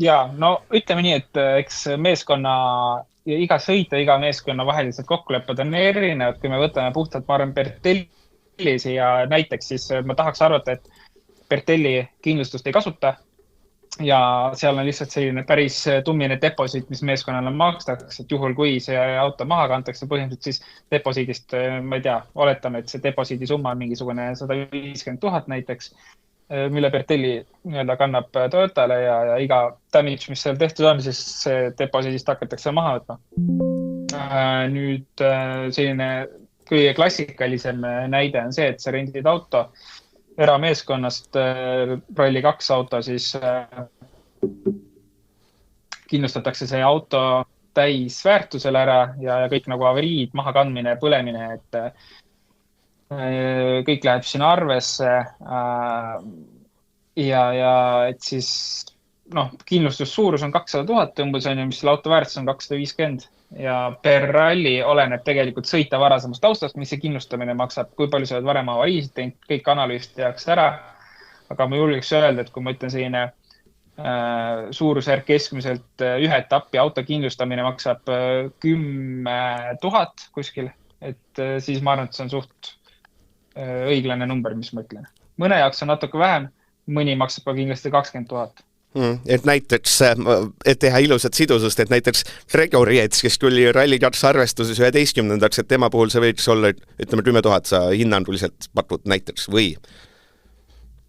Ja, no ütleme nii, et eks meeskonna ja iga sõita, iga meeskonna vahelised kokkulepped on erinevad, kui me võtame puhtalt, ma arvan, Bertellis ja näiteks siis ma tahaks arvata, et Bertelli kindlustust ei kasuta ja seal on lihtsalt selline päris tummine deposiit, mis meeskonnale makstakse, et juhul kui see auto maha kantakse põhimõtteliselt, siis deposiidist, ma ei tea, oletame, et see deposiidi summa on mingisugune 150 000 näiteks, mille Bertelli kannab Toyotale ja iga damage, mis seal tehtud on, siis see deposiidist hakatakse maha võtma. Nüüd selline kõige klassikalisem näide on see, et sa rendid auto erameeskonnast Rally 2 auto, siis kindlustatakse see auto täis väärtusele ära ja kõik nagu avariid, mahakandmine, põlemine, et kõik läheb sinna arvesse ja et siis kindlustussuurus on 200 000 umbes on ju, mis selle auto väärtus on 250 ja per ralli oleneb tegelikult sõita varasemast taustast, mis see kindlustamine maksab, kui palju sa oled varem avariisid teinud, kõik analüüsid tehakse ära, aga ma julgeks öelda, et kui ma ütlen selline suurusjärk keskmiselt ühe etappi auto kindlustamine maksab 10 000 kuskil, et siis ma arvan, et see on suht õiglane number, mis ma ütlen. Mõne jaoks on natuke vähem, mõni maksab ka kindlasti 20 000. Et näiteks, et teha ilusat sidusust, et näiteks Gregor Riets, kes tuli Rally 2 arvestuses 11-ndaks, et tema puhul see võiks olla, ütleme 10 000 sa hinnanguliselt pakud näiteks või?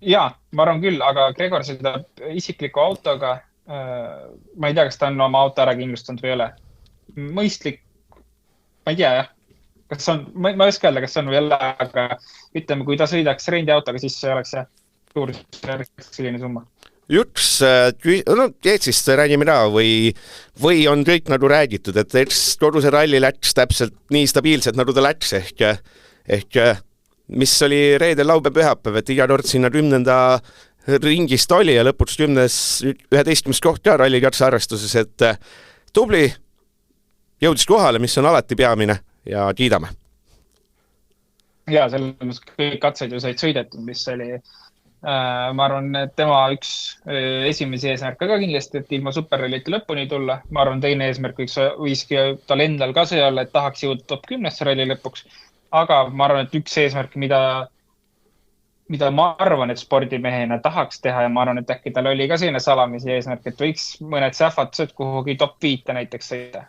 Jaa, ma arvan küll, aga Gregor sõidab isikliku autoga, ma ei tea, kas ta on oma auto ära kindlustanud või ei ole. Mõistlik, ma ei tea jah. Kas on, ma ei oska öelda, kas on või ei ole, aga ütleme, kui ta sõidaks rendiautoga, siis see oleks suurusjärk selline summa. Üks, Eestist räägime ka või on kõik nagu räägitud, et kogu see ralli läks täpselt nii stabiilselt, nagu ta läks, ehk mis oli reedel, laupäev, pühapäev, et iga kord sinna 10. ringist oli ja lõpuks 11. koht ka ralli 2 arvestuses, et tubli jõudis kohale, mis on alati peamine ja kiidame. Ja, selles kõik katsed ju said sõidetud, mis oli ma arvan, et tema üks esimesi eesmärke ka kindlasti, et ilma superrallite lõpuni tulla. Ma arvan, teine eesmärk võiski tal endal ka see olla, et tahaks jõuda top 10 ralli lõpuks. Aga ma arvan, et üks eesmärk, mida ma arvan, et spordimehena tahaks teha ja ma arvan, et äkki tal oli ka selline salamisi eesmärk, et võiks mõned sähvatused kuhugi top 5 näiteks sõida.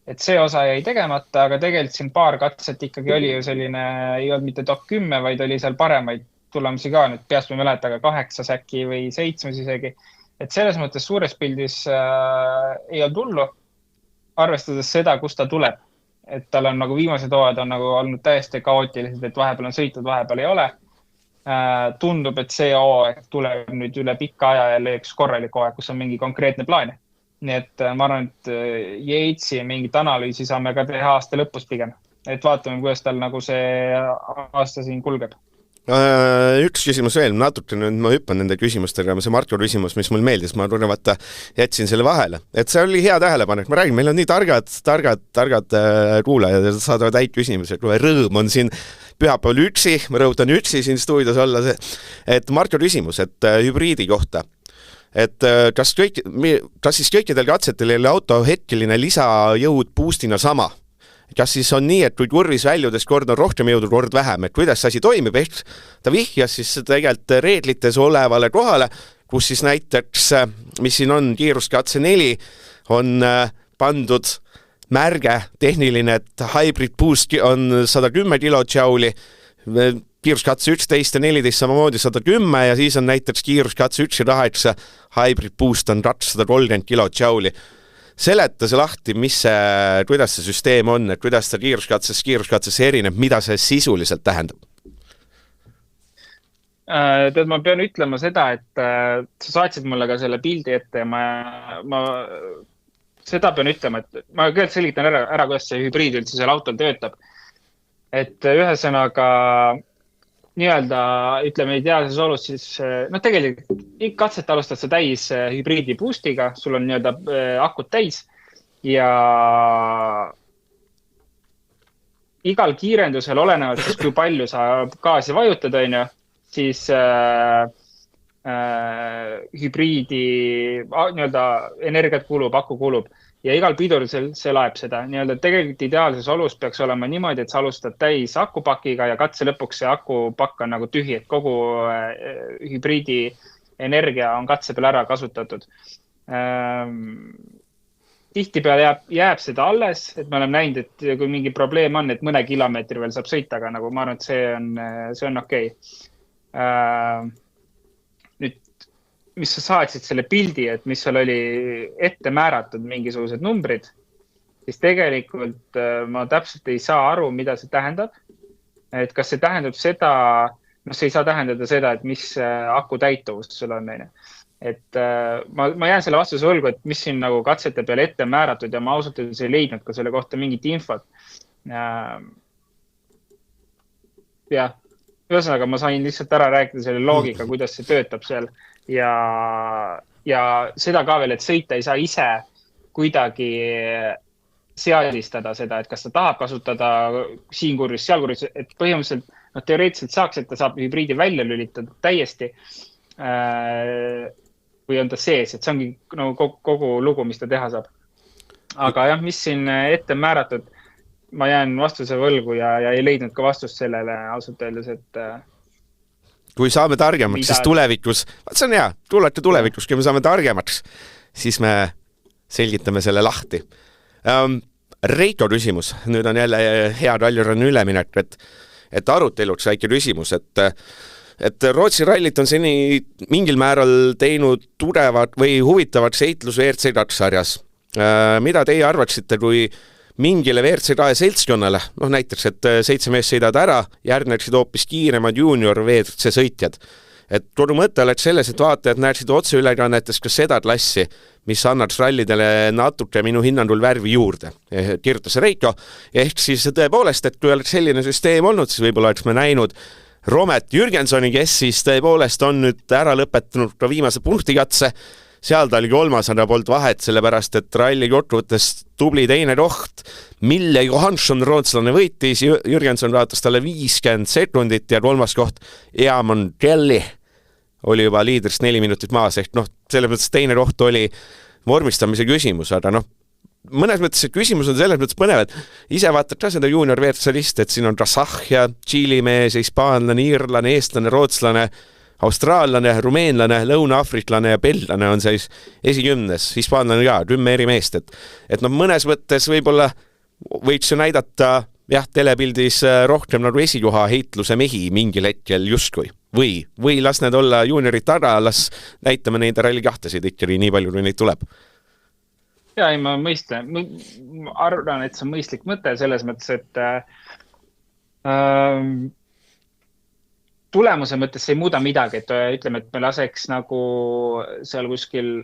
et see osa jäi tegemata, aga tegelikult siin paar katset ikkagi oli ju selline, ei olnud mitte top 10, vaid oli seal paremaid tulemusi ka, nüüd peast ma ei mäleta, aga 8 äkki või 7 isegi. Et selles mõttes suures pildis ei olnud hullu, arvestades seda, kus ta tuleb. Et tal on nagu viimased hooajad on nagu olnud täiesti kaootilised, et vahepeal on sõitud, vahepeal ei ole. Tundub, et see hooaeg tuleb nüüd üle pikka aja jälle üks korralik hooaeg, kus on mingi konkreetne plaan. Nii et ma arvan, et Yatesi mingit analüüsi saame ka teha aasta lõpus pigem. Et vaatame, kuidas tal nagu see aasta siin kulgeb. Üks küsimus veel, natuke nüüd ma hüppan nende küsimustega, see Marko küsimus, mis mul meeldis, ma vaata jätsin selle vahele. Et see oli hea tähelepanek, ma räägin, meil on nii targad kuulajad ja saadavad häid küsimusi, rõõm on siin pühapäeval üksi, ma rõhutan üksi siin stuudios olla see, et Marko küsimus, et hübriidi kohta. Et kas siis kõikidel katsetel oli auto hetkeline lisajõud boostina sama? Kas siis on nii, et kui kurvis väljudes kord on rohkem jõudu, kord vähem, et kuidas see asi toimib, ehk ta vihjas siis tegelikult reeglites olevale kohale, kus siis näiteks, mis siin on, kiiruskatse 4, on pandud märge tehniline, et hybrid boost on 110 kilotšauli, kiiruskatse 11 ja 14 samamoodi 110 ja siis on näiteks kiiruskatse 1 ja 8 hybrid boost on 230 kilotšauli. Seleta see lahti, kuidas see süsteem on, et kuidas ta kiiruskatses erineb, mida see sisuliselt tähendab? Tead, ma pean ütlema seda, et sa saatsid mulle ka selle pildi ette ja ma seda pean ütlema, et ma kõigepealt selgitan ära, kuidas see hübriid üldse seal autol töötab. Et ühesõnaga nii-öelda, ütleme ideaalses olus, siis tegelikult katset alustad sa täis hübriidi boostiga, sul on nii-öelda akud täis ja igal kiirendusel olenevalt, siis kui palju sa gaasi vajutad, siis hübriidi nii-öelda energiat kulub, aku kulub. Ja igal piduril see laeb seda. Nii-öelda tegelikult ideaalses olus peaks olema niimoodi, et sa alustad täis akupakiga ja katse lõpuks see akupakk on nagu tühi, et kogu hübriidi energia on katse peal ära kasutatud. Tihtipeale jääb seda alles, et me oleme näinud, et kui mingi probleem on, et mõne kilomeetri veel saab sõita, aga nagu ma arvan, et see on okei. Nüüd, mis sa saatsid selle pildi, et mis seal oli ette määratud mingisugused numbrid, siis tegelikult ma täpselt ei saa aru, mida see tähendab. Et kas see tähendab seda, see ei saa tähendada seda, et mis aku täituvus sul on. Et ma jään selle vastuse võlgu, et mis siin nagu katsete peale ette määratud ja ma ausalt ei leidnud ka selle kohta mingit infot. Jah, ühesõnaga ma sain lihtsalt ära rääkida selle loogika, kuidas see töötab seal ja seda ka veel, et sõita ei saa ise kuidagi seadistada seda, et kas ta tahab kasutada siin kurvis, seal kurvis, et põhimõtteliselt teoreetiliselt saaks, et ta saab hübriidi välja lülitada täiesti või on ta sees, et see ongi kogu lugu, mis ta teha saab. Aga jah, mis siin ette määratud, ma jään vastuse võlgu ja ei leidnud ka vastust sellele ausalt öeldes, et kui saame targemaks, siis tulevikus, see on hea, tulete tulevikus, kui me saame targemaks, siis me selgitame selle lahti. Reito küsimus, nüüd on jälle hea Rallyrun üleminek, et aruteluks väike küsimus, et Rootsi rallit on seni mingil määral teinud tugevad või huvitavad seitlus WRC2 sarjas. Mida teie arvaksite, kui mingile WRC2 seltskonnale, näiteks, et 7 mees sõidad ära, järgneksid hoopis kiiremad junior WRC sõitjad. Et kodu mõte oleks selles, et vaatajad näeksid otse ülekannetes ka seda klassi, mis annaks rallidele natuke minu hinnangul värvi juurde, kirjutas Reiko. Ehk siis tõepoolest, et kui oleks selline süsteem olnud, siis võib-olla oleks me näinud Romet Jürgensoni, kes siis tõepoolest on nüüd ära lõpetanud ka viimase punktikatse. Seal ta oli 300 poolt vahet, sellepärast, et ralli kokkuvõttes tubli teine koht. Mille Johansson rootslane võitis, Jürgenson vaatas talle 50 sekundit ja 3. koht Eamon Kelly oli juba liidrist 4 minutit maas. Ehk selles mõttes teine koht oli vormistamise küsimus, aga mõnes mõttes see küsimus on selles mõttes põnev, et ise vaatad ka seda junior WRC-list, et siin on Kasahh ja Tšiili mees, hispaanlane, iirlane, eestlane, rootslane, austraallane, rumeenlane, lõuna-afriklane ja bellane on siis esikümnes, hispaanlane ka, 10 eri meest, et mõnes mõttes võib-olla võiks ju näidata telepildis rohkem nagu esikoha heitluse mehi mingil hetkel justkui. Või las need olla juuniorid taga, las näitame neid ralli kahtesid ikkagi nii palju, kui neid tuleb. Ja, ma mõistlen. Ma arvan, et see on mõistlik mõte selles mõttes, et tulemuse mõttes ei muuda midagi, et ütleme, et me laseks nagu seal kuskil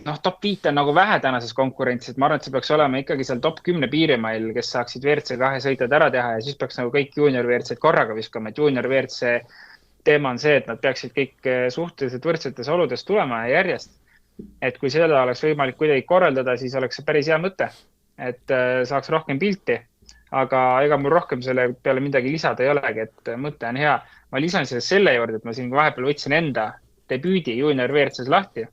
top 5 on nagu vähe tänases konkurentsis, et ma arvan, et see peaks olema ikkagi seal top 10 piirimail, kes saaksid WRC 2 sõitjad ära teha ja siis peaks nagu kõik juunior WRC-d korraga viskama, et juunior WRC teema on see, et nad peaksid kõik suhteliselt võrdsetes oludes tulema järjest. Et kui seda oleks võimalik kuidagi korraldada, siis oleks see päris hea mõte, et saaks rohkem pilti, aga ega mul rohkem selle peale midagi lisada ei olegi, et mõte on hea. Ma lisan selle juurde, et ma siin vahepeal võtsin enda debüüdi juunior WRC-s lahti.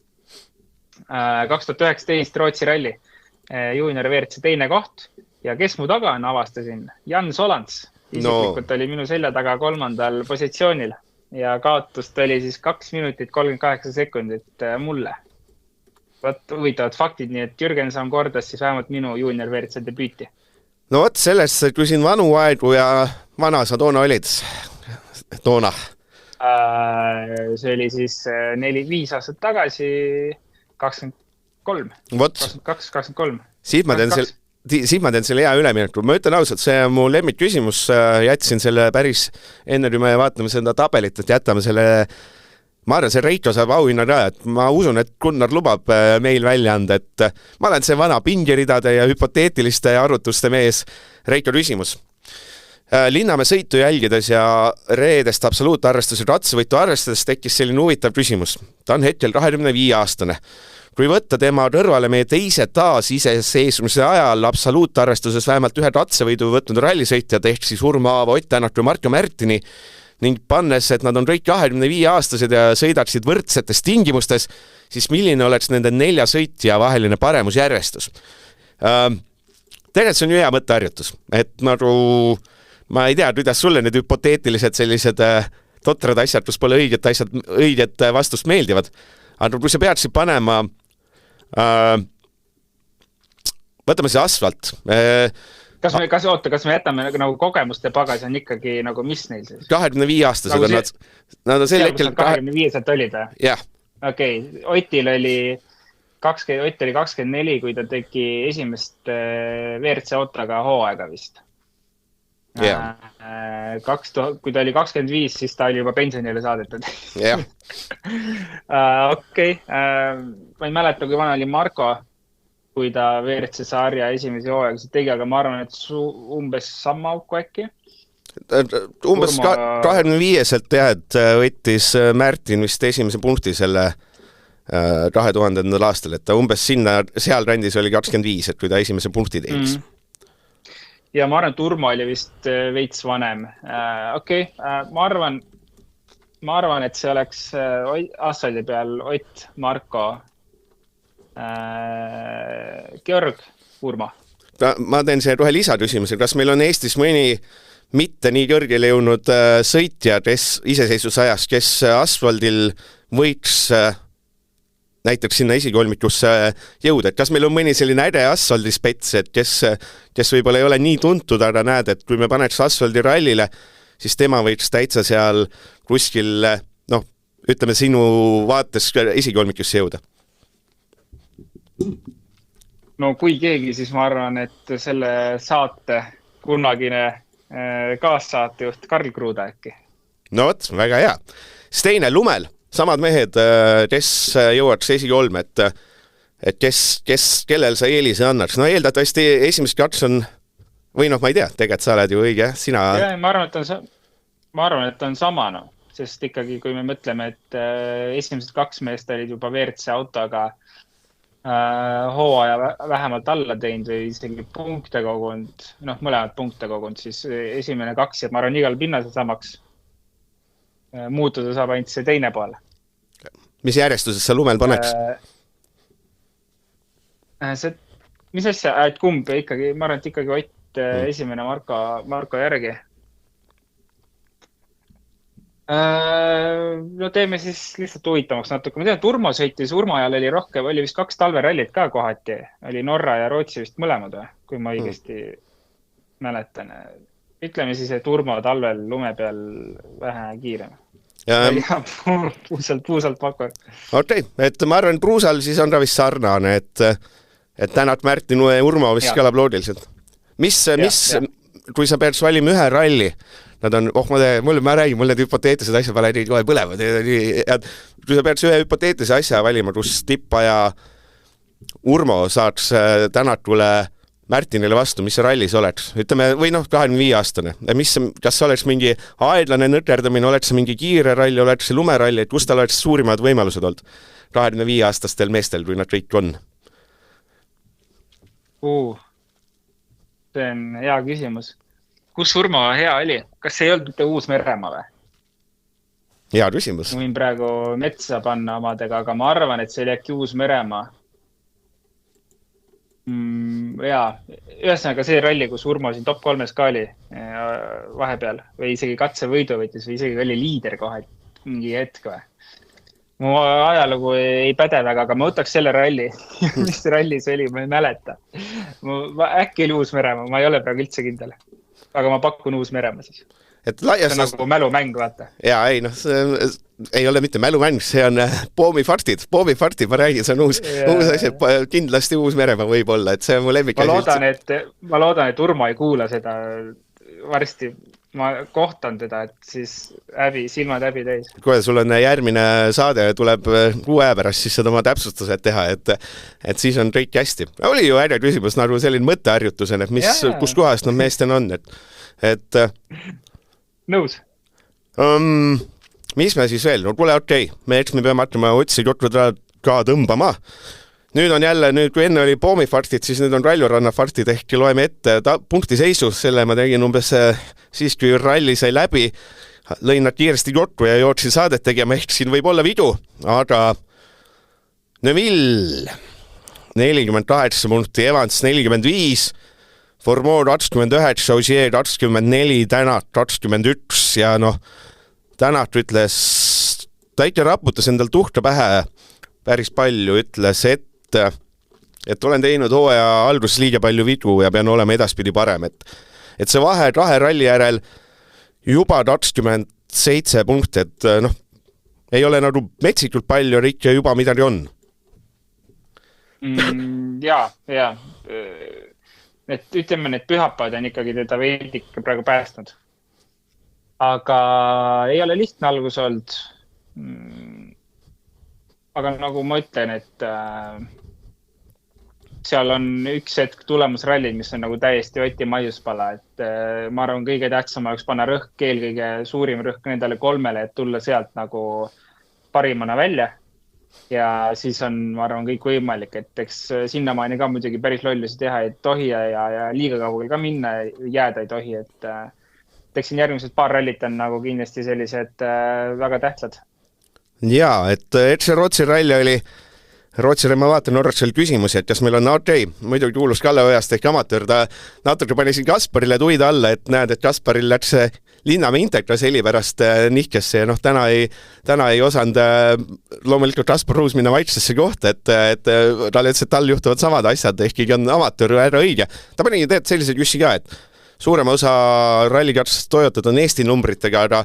2019 Rootsi ralli, juunior WRC teine koht ja kes mu taga on, avastasin, Jan Solants. Isiklikult oli minu selja taga 3. positsioonil ja kaotust oli siis 2 minutit 38 sekundit mulle. Huvitavad faktid, nii et Jürgen Samm kordas siis vähemalt minu juunior WRC debüüti. No vot, sellest küsin vanu aegu ja vana sa toona olid? Toona? See oli siis 4-5 aastat tagasi 23. 22-23. Siit ma teen selle hea ülemineku. Ma ütlen ausalt, see on mu lemmik küsimus. Jätsin selle päris enne, kui me vaatame seda tabelit, et jätame selle, ma arvan, see Reito saab auhinna ka, et ma usun, et Gunnar lubab meil välja anda, et ma olen see vana pingeridade ja hüpoteetiliste arvutuste mees. Reito küsimus. Linnamäe sõitu jälgides ja reedest absoluutarvestuse ratsavõitu arvestades tekkis selline huvitav küsimus. Ta on hetkel 25-aastane. Kui võtta tema kõrvale meie teise taasiseseisvumise ajal absoluutarvestuses vähemalt ühe ratsavõidu võtnud rallisõitjad ehk siis Urmo Aavo, Ott Tänak ja Marko Märtini ning pannes, et nad on kõik 25-aastased ja sõidaksid võrdsetes tingimustes, siis milline oleks nende 4 sõitja vaheline paremusjärjestus? Tegelikult see on ju hea mõtteharjutus, et nagu ma ei tea, kuidas sulle need hüpoteetilised sellised totrad asjad, kus pole õiget vastust meeldivad. Aga kui sa peaksid panema, võtame see asfalt. Kas me jätame nagu kogemuste pagas on ikkagi nagu mis neil siis? 25-aastased on nad. Nad on selle hetkel 25-aastased olid? Jah. Okei, Otil oli 24, kui ta tegi esimest WRC autoga hooaega vist. Yeah. Kui ta oli 25, siis ta oli juba pensionile saadetud. Yeah. Okei. Ma ei mäleta, kui vana oli Marko, kui ta WRC sarja esimesi hooaega tegi, aga ma arvan, et umbes sama auku äkki. Umbes 25-selt et võttis Märtin vist esimese punkti selle 2000. aastal, et ta umbes seal randis oli 25, et kui ta esimese punkti teiks. Ja ma arvan, et Urmo oli vist veits vanem. Okei, ma arvan, et see oleks asfaldi peal Ott, Marko, Georg, Urmo. Ma teen see kohe lisaküsimuse. Kas meil on Eestis mõni mitte nii kõrgele jõudnud sõitja, kes iseseisvusajast, kes asfaldil võiks näiteks sinna esikolmikusse jõuda, et kas meil on mõni selline äge asfaldispets, et kes võib-olla ei ole nii tuntud, aga näed, et kui me paneks asfaldi rallile, siis tema võiks täitsa seal kuskil, ütleme sinu vaates esikolmikusse jõuda. No kui keegi, siis ma arvan, et selle saate kunagine kaassaatejuht Karl Kruuda äkki. No vot, väga hea. Siis teine, lumel. Samad mehed, kes jõuaks esikolm, et kellel sa eelise annaks? No eeldatavasti esimest kaks on, või ma ei tea, tegelikult sa oled ju õige, sina... Ja, ma arvan, et on sama, sest ikkagi, kui me mõtleme, et esimesed 2 meest olid juba WRC autoga hooaja vähemalt alla teinud või isegi punkte kogunud, mõlemad punkte kogunud, siis esimene 2 ja ma arvan igal pinnasel samaks. Muutuda saab ainult see teine pool. Mis järjestuses sa lumel paneks? Mis asja? Et kumb ikkagi? Ma arvan, et ikkagi Ott esimene Marko järgi. No teeme siis lihtsalt huvitavaks natuke. Ma tean, et Urmo sõitis, Urmo ajal oli rohkem, oli vist 2 talverallit ka kohati. Oli Norra ja Rootsi vist mõlemad, kui ma õigesti mäletan. Ütleme siis, et Urmo talvel lume peal vähe kiirem. Ja puusalt pakun. Okei, et ma arvan, et Pruusal siis on ta vist sarnane, et Tänat, Märtin ja Urmo vist kõlab loogiliselt. Mis, kui sa peaks valima ühe ralli, nad on, ma räägin, mul need hüpoteetilised asjad vale nii kohe põlevad. Kui sa peaks ühe hüpoteetilise asja valima, kus tippaja Urmo saaks Tänatule Märtinile vastu, mis see rallis oleks? Ütleme, või 25-aastane. Kas oleks mingi aedlane nõterdamine, oleks mingi kiire ralli, oleks lumeralli, et kus tal oleks suurimad võimalused olnud 25-aastastel meestel, kui nad kõik on? See on hea küsimus. Kus Urmo hea oli? Kas see ei olnud mitte Uus-Meremaa või? Hea küsimus. Võin praegu metsa panna omadega, aga ma arvan, et see oli äkki Uus-Meremaa. Ühesõnaga see ralli, kus Urmo siin top 3 ka oli vahepeal või isegi katsevõidu võttis või isegi oli liider kohe mingi hetk või. Mu ajalugu ei päde väga, aga ma võtaks selle ralli. Mis ralli see oli, ma ei mäleta. Äkki oli Uus-Meremaa, ma ei ole praegu üldse kindel. Aga ma pakun Uus-Meremaa siis. See on nagu mälumäng, vaata. Jaa, ei ole mitte mälumäng, see on poomifartid, ma räägin, see on uus asi, kindlasti Uus-Meremaa võib olla, et see on mu lemmik. Ma loodan, et Urmo ei kuula seda varsti. Ma kohtan teda, et siis silmad häbi täis. Kui sul on järgmine saade tuleb kuu aja pärast, siis seda oma täpsustused teha, et siis on kõik hästi. Oli ju äärne küsimus nagu selline mõtteharjutusena, et kus kohast nad meestel on, et nõus. Mis me siis veel? No kuule, okei. Me peame hakkama otsi jutluda ka tõmbama. Nüüd on jälle, kui enne oli poomifartid, siis nüüd on rallirannafartid, ehk loeme ette punkti seisus. Selle ma tegin umbes siis, kui ralli sai läbi. Lõin nad kiiresti juttu ja jooksin saadet tegema, ehk siin võib olla vidu. Aga Neville 48 punkti, Evans 45, Formol 29, Ogier 24, Tänat 21 ja Tänat ütles, ta ikka raputas endal tuhka pähe päris palju, ütles, et olen teinud hooaja alguses liiga palju vigu ja pean olema edaspidi parem, et see vahe 2 ralli järel juba 27 punkti, et ei ole nagu metsikult palju, ikka juba midagi on. Jaa. Et ütleme, need pühapäevad on ikkagi teda veidik praegu päästnud. Aga ei ole lihtne algus olnud. Aga nagu ma ütlen, et seal on üks hetk tulemusrallid, mis on nagu täiesti Oti maiuspala, et ma arvan, kõige tähtsam oleks panna rõhk, eelkõige suurim rõhk nendele 3, et tulla sealt nagu parimana välja. Ja siis on, ma arvan, kõik võimalik, et eks sinnamaani ka muidugi päris lollusi teha ei tohi ja liiga kaugel ka minna jääda ei tohi, et teksin järgmised paar rallit on nagu kindlasti sellised väga tähtsad. Jaa, et see Rootsi ralli oli, ma vaatan Norras seal küsimusi, et kas meil on muidugi kuulus Kalle Ojast ehk amatöör, ta natuke pani siin Kasparile tuid alla, et näed, et Kasparil läks Linnamäe Integras heli pärast nihkesse ja täna ei osanud loomulikult Kaspar Ruus minna vaiksesse kohta, et tal ütles, et tal juhtuvad samad asjad, ehk on amatöör ära õige. Ta pani sellised jussi ka, et suurema osa rallikatsest Toyotad on Eesti numbritega, aga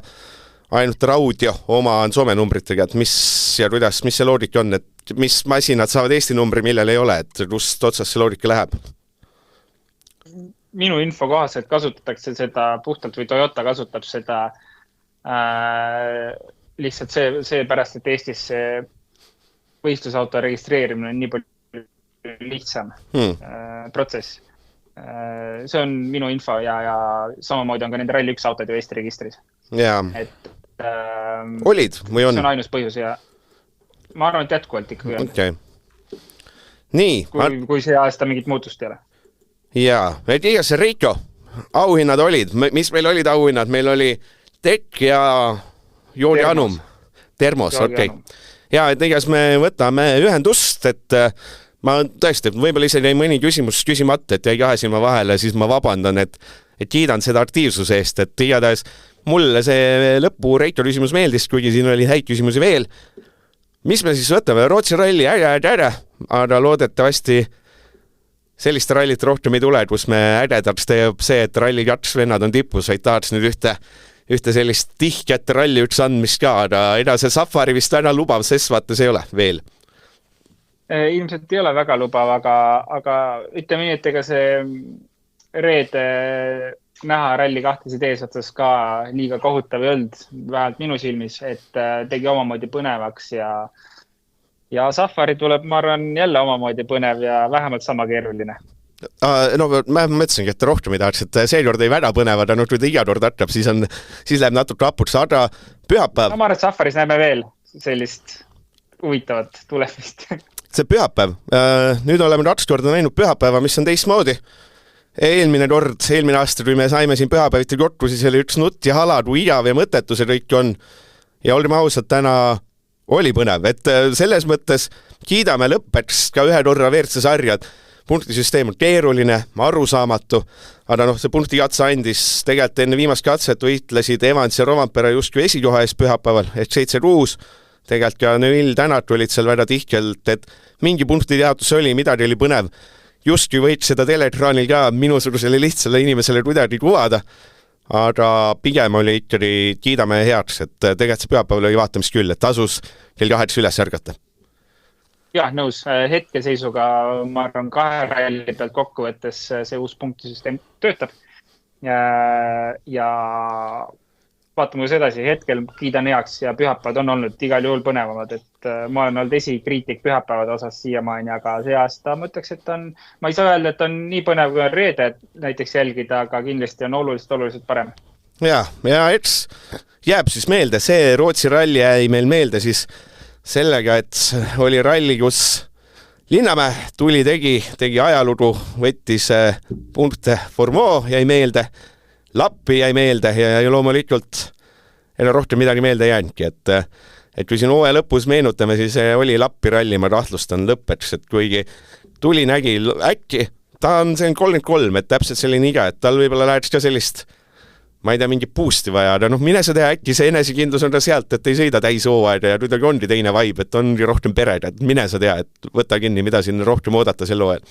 ainult Raudio oma on Soome numbritega, et mis see loogika on, et mis masinad saavad Eesti numbri, millel ei ole, et kust otsast see loogika läheb? Minu info kohaselt kasutatakse seda puhtalt või Toyota kasutab seda lihtsalt see pärast, et Eestis see võistlusauto registreerimine on nii palju lihtsam protsess. See on minu info ja samamoodi on ka nende Rally 1 autod ju Eesti registris. Jaa. Olid või on? See on ainus põhjus ja ma arvan, et jätkuvalt ikkagi on. Okay. Nii. Kui see aasta mingit muutust ei ole. Jaa, et igas see Riiko, auhinnad olid. Mis meil olid auhinnad? Meil oli Tekk ja Joodi Anum. Termos, okei. Jaa, et igas me võtame ühendust, et ma tõesti, võib-olla isegi mõni küsimus küsimata, et jäi 2 silma vahele, siis ma vabandan, et kiidan seda aktiivsuse eest, et igatahes mulle see lõpu Reito küsimus meeldis, kuigi siin oli häid küsimusi veel. Mis me siis võtame? Rootsi ralli, aga loodetavasti sellist rallit rohkem ei tule, kus me ädedaks teeb see, et ralli 2 vennad on tipus, vaid tahaks nüüd ühte sellist tihket ralli üks andmist ka, aga see Safari vist väga lubav, sest vaates ei ole veel. Ilmselt ei ole väga lubav, aga ütleme nii, et ega see reede näha ralli 2 eesotsas ka liiga kohutav ei olnud, vähemalt minu silmis, et tegi omamoodi põnevaks ja Safari tuleb, ma arvan, jälle omamoodi põnev ja vähemalt sama keeruline. No ma mõtlesingi, et rohkem ei tahaks, et seekord ei väga põnevad, aga kui ta iga kord hakkab, siis läheb natuke apuks, aga pühapäev. Ma arvan, et Safaris näeme veel sellist huvitavat tulemist. See pühapäev. Nüüd oleme 2 korda näinud pühapäeva, mis on teistmoodi. Eelmine aasta, kui me saime siin pühapäeviti kokku, siis oli üks nutt ja halad, kui igav ja mõttetu see kõik on. Ja olime ausad, täna oli põnev, et selles mõttes kiidame lõppeks ka ühe korra WRC sarjad. Punktisüsteem on keeruline, arusaamatu, aga see punkti katse andis tegelikult enne viimast katset võitlesid Evans ja Rovampere justkui esikoha ees pühapäeval, et 7-6. Tegelikult ka Neville Tänak olid seal väga tihkelt, et mingi punkti teatus oli, midagi oli põnev. Justkui võiks seda teleekraanil ka minusugusele lihtsale inimesele kuidagi kuvada, aga pigem oli ikkagi kiidame heaks, et tegelikult see pühapäeval oli vaatamist küll, et tasus kell 8 üles ärgata. Jah, nõus. Hetkeseisuga, ma arvan, 2 ralli pealt kokkuvõttes see uus punktisüsteem töötab. Ja vaatame edasi, hetkel kiidan heaks ja pühapäevad on olnud igal juhul põnevamad, et ma olen olnud esikriitik pühapäevade osas siiamaani, aga see aasta ma ütleks, et ma ei saa öelda, et on nii põnev kui on reede näiteks jälgida, aga kindlasti on oluliselt parem. Ja eks jääb siis meelde, see Rootsi ralli jäi meil meelde siis sellega, et oli ralli, kus Linnamäe tuli, tegi ajalugu, võttis punkte Formeau, jäi meelde, Lappi jäi meelde ja loomulikult enam rohkem midagi meelde jäänki, et kui siin hooaja lõpus meenutame, siis oli Lappi ralli, ma kahtlustan lõppeks, et kuigi tuli nägi äkki, ta on 33, et täpselt selline iga, et tal võib-olla läheks ka sellist, ma ei tea, mingi boosti vaja, aga mine sa tea, äkki see enesekindlus on ka sealt, et ei sõida täis hooaega ja kuidagi ongi teine vibe, et ongi rohkem perega, et mine sa tea, et võta kinni, mida siin rohkem oodata sel hooajal.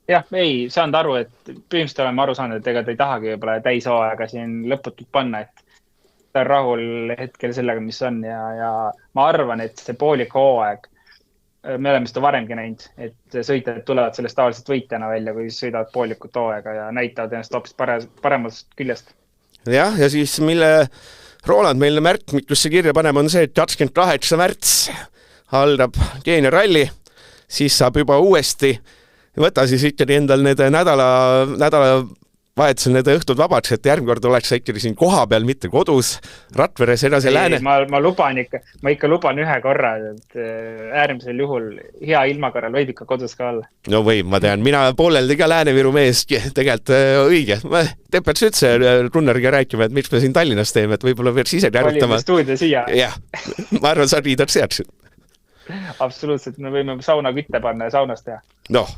Jah, ei saanud aru, et põhimõtteliselt oleme aru saanud, et ega ta ei tahagi võib-olla täishooaega siin lõputult panna, et ta on rahul hetkel sellega, mis on ja ma arvan, et see poolik hooaeg, me oleme seda varemgi näinud, et sõitajad tulevad sellest tavaliselt võitjana välja, kui sõidavad poolikut hooaega ja näitavad ennast hoopis paremast küljest. Ja siis mille Roland meile märkmikusse kirja paneb, on see, et 28. märts algab Keenia ralli, siis saab juba uuesti võta siis ikkagi endal need nädala vahetusel need õhtud vabaks, et järgmine kord oleks ikkagi siin koha peal, mitte kodus, Ratveres edasi lääne. Ma ikka luban ühe korra, et äärmisel juhul hea ilmakorral võib ikka kodus ka olla. No võib, ma tean, mina pooleldi ka Lääne-Viru mees, tegelikult õige. Te peaks üldse Runneriga rääkima, et miks me siin Tallinnas teeme, et võib-olla peaks ise kärutama. Valime stuudio siia. Jah, ma arvan, sa riidad seaks. Absoluutselt, me võime sauna kütte panna ja saunas teha. Noh,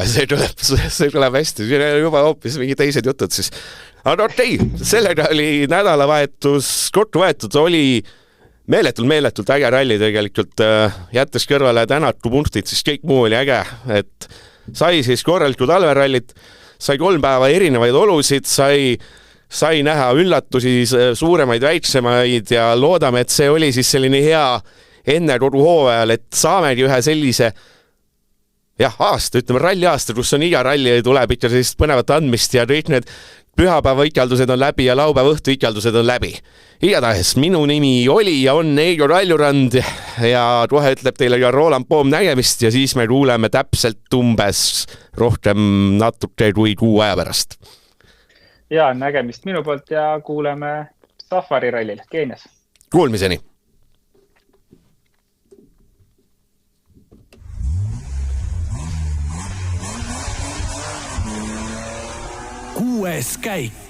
see tuleb hästi, siin on juba hoopis mingi teised jutud siis. Aga okei, sellega oli nädalavahetus kokku võetud, oli meeletult äge ralli tegelikult, jättes kõrvale Tänaku punktid, siis kõik muu oli äge, et sai siis korraliku talverallit, sai 3 päeva erinevaid olusid, sai näha üllatusi, suuremaid, väiksemaid ja loodame, et see oli siis selline hea enne kogu hooajal, et saamegi ühe sellise aasta, ütleme ralli aasta, kus on iga ralli tuleb ikka sellist põnevat andmist ja kõik need pühapäeva ikaldused on läbi ja laupäeva õhtu ikaldused on läbi. Igatahes minu nimi oli ja on Igor Kaljurand ja kohe ütleb teile ka Roland Poom nägemist ja siis me kuuleme täpselt umbes rohkem natuke kui 6 aja pärast. Ja nägemist minu poolt ja kuuleme Safari rallil Keenias. Kuulmiseni! Kuues käik.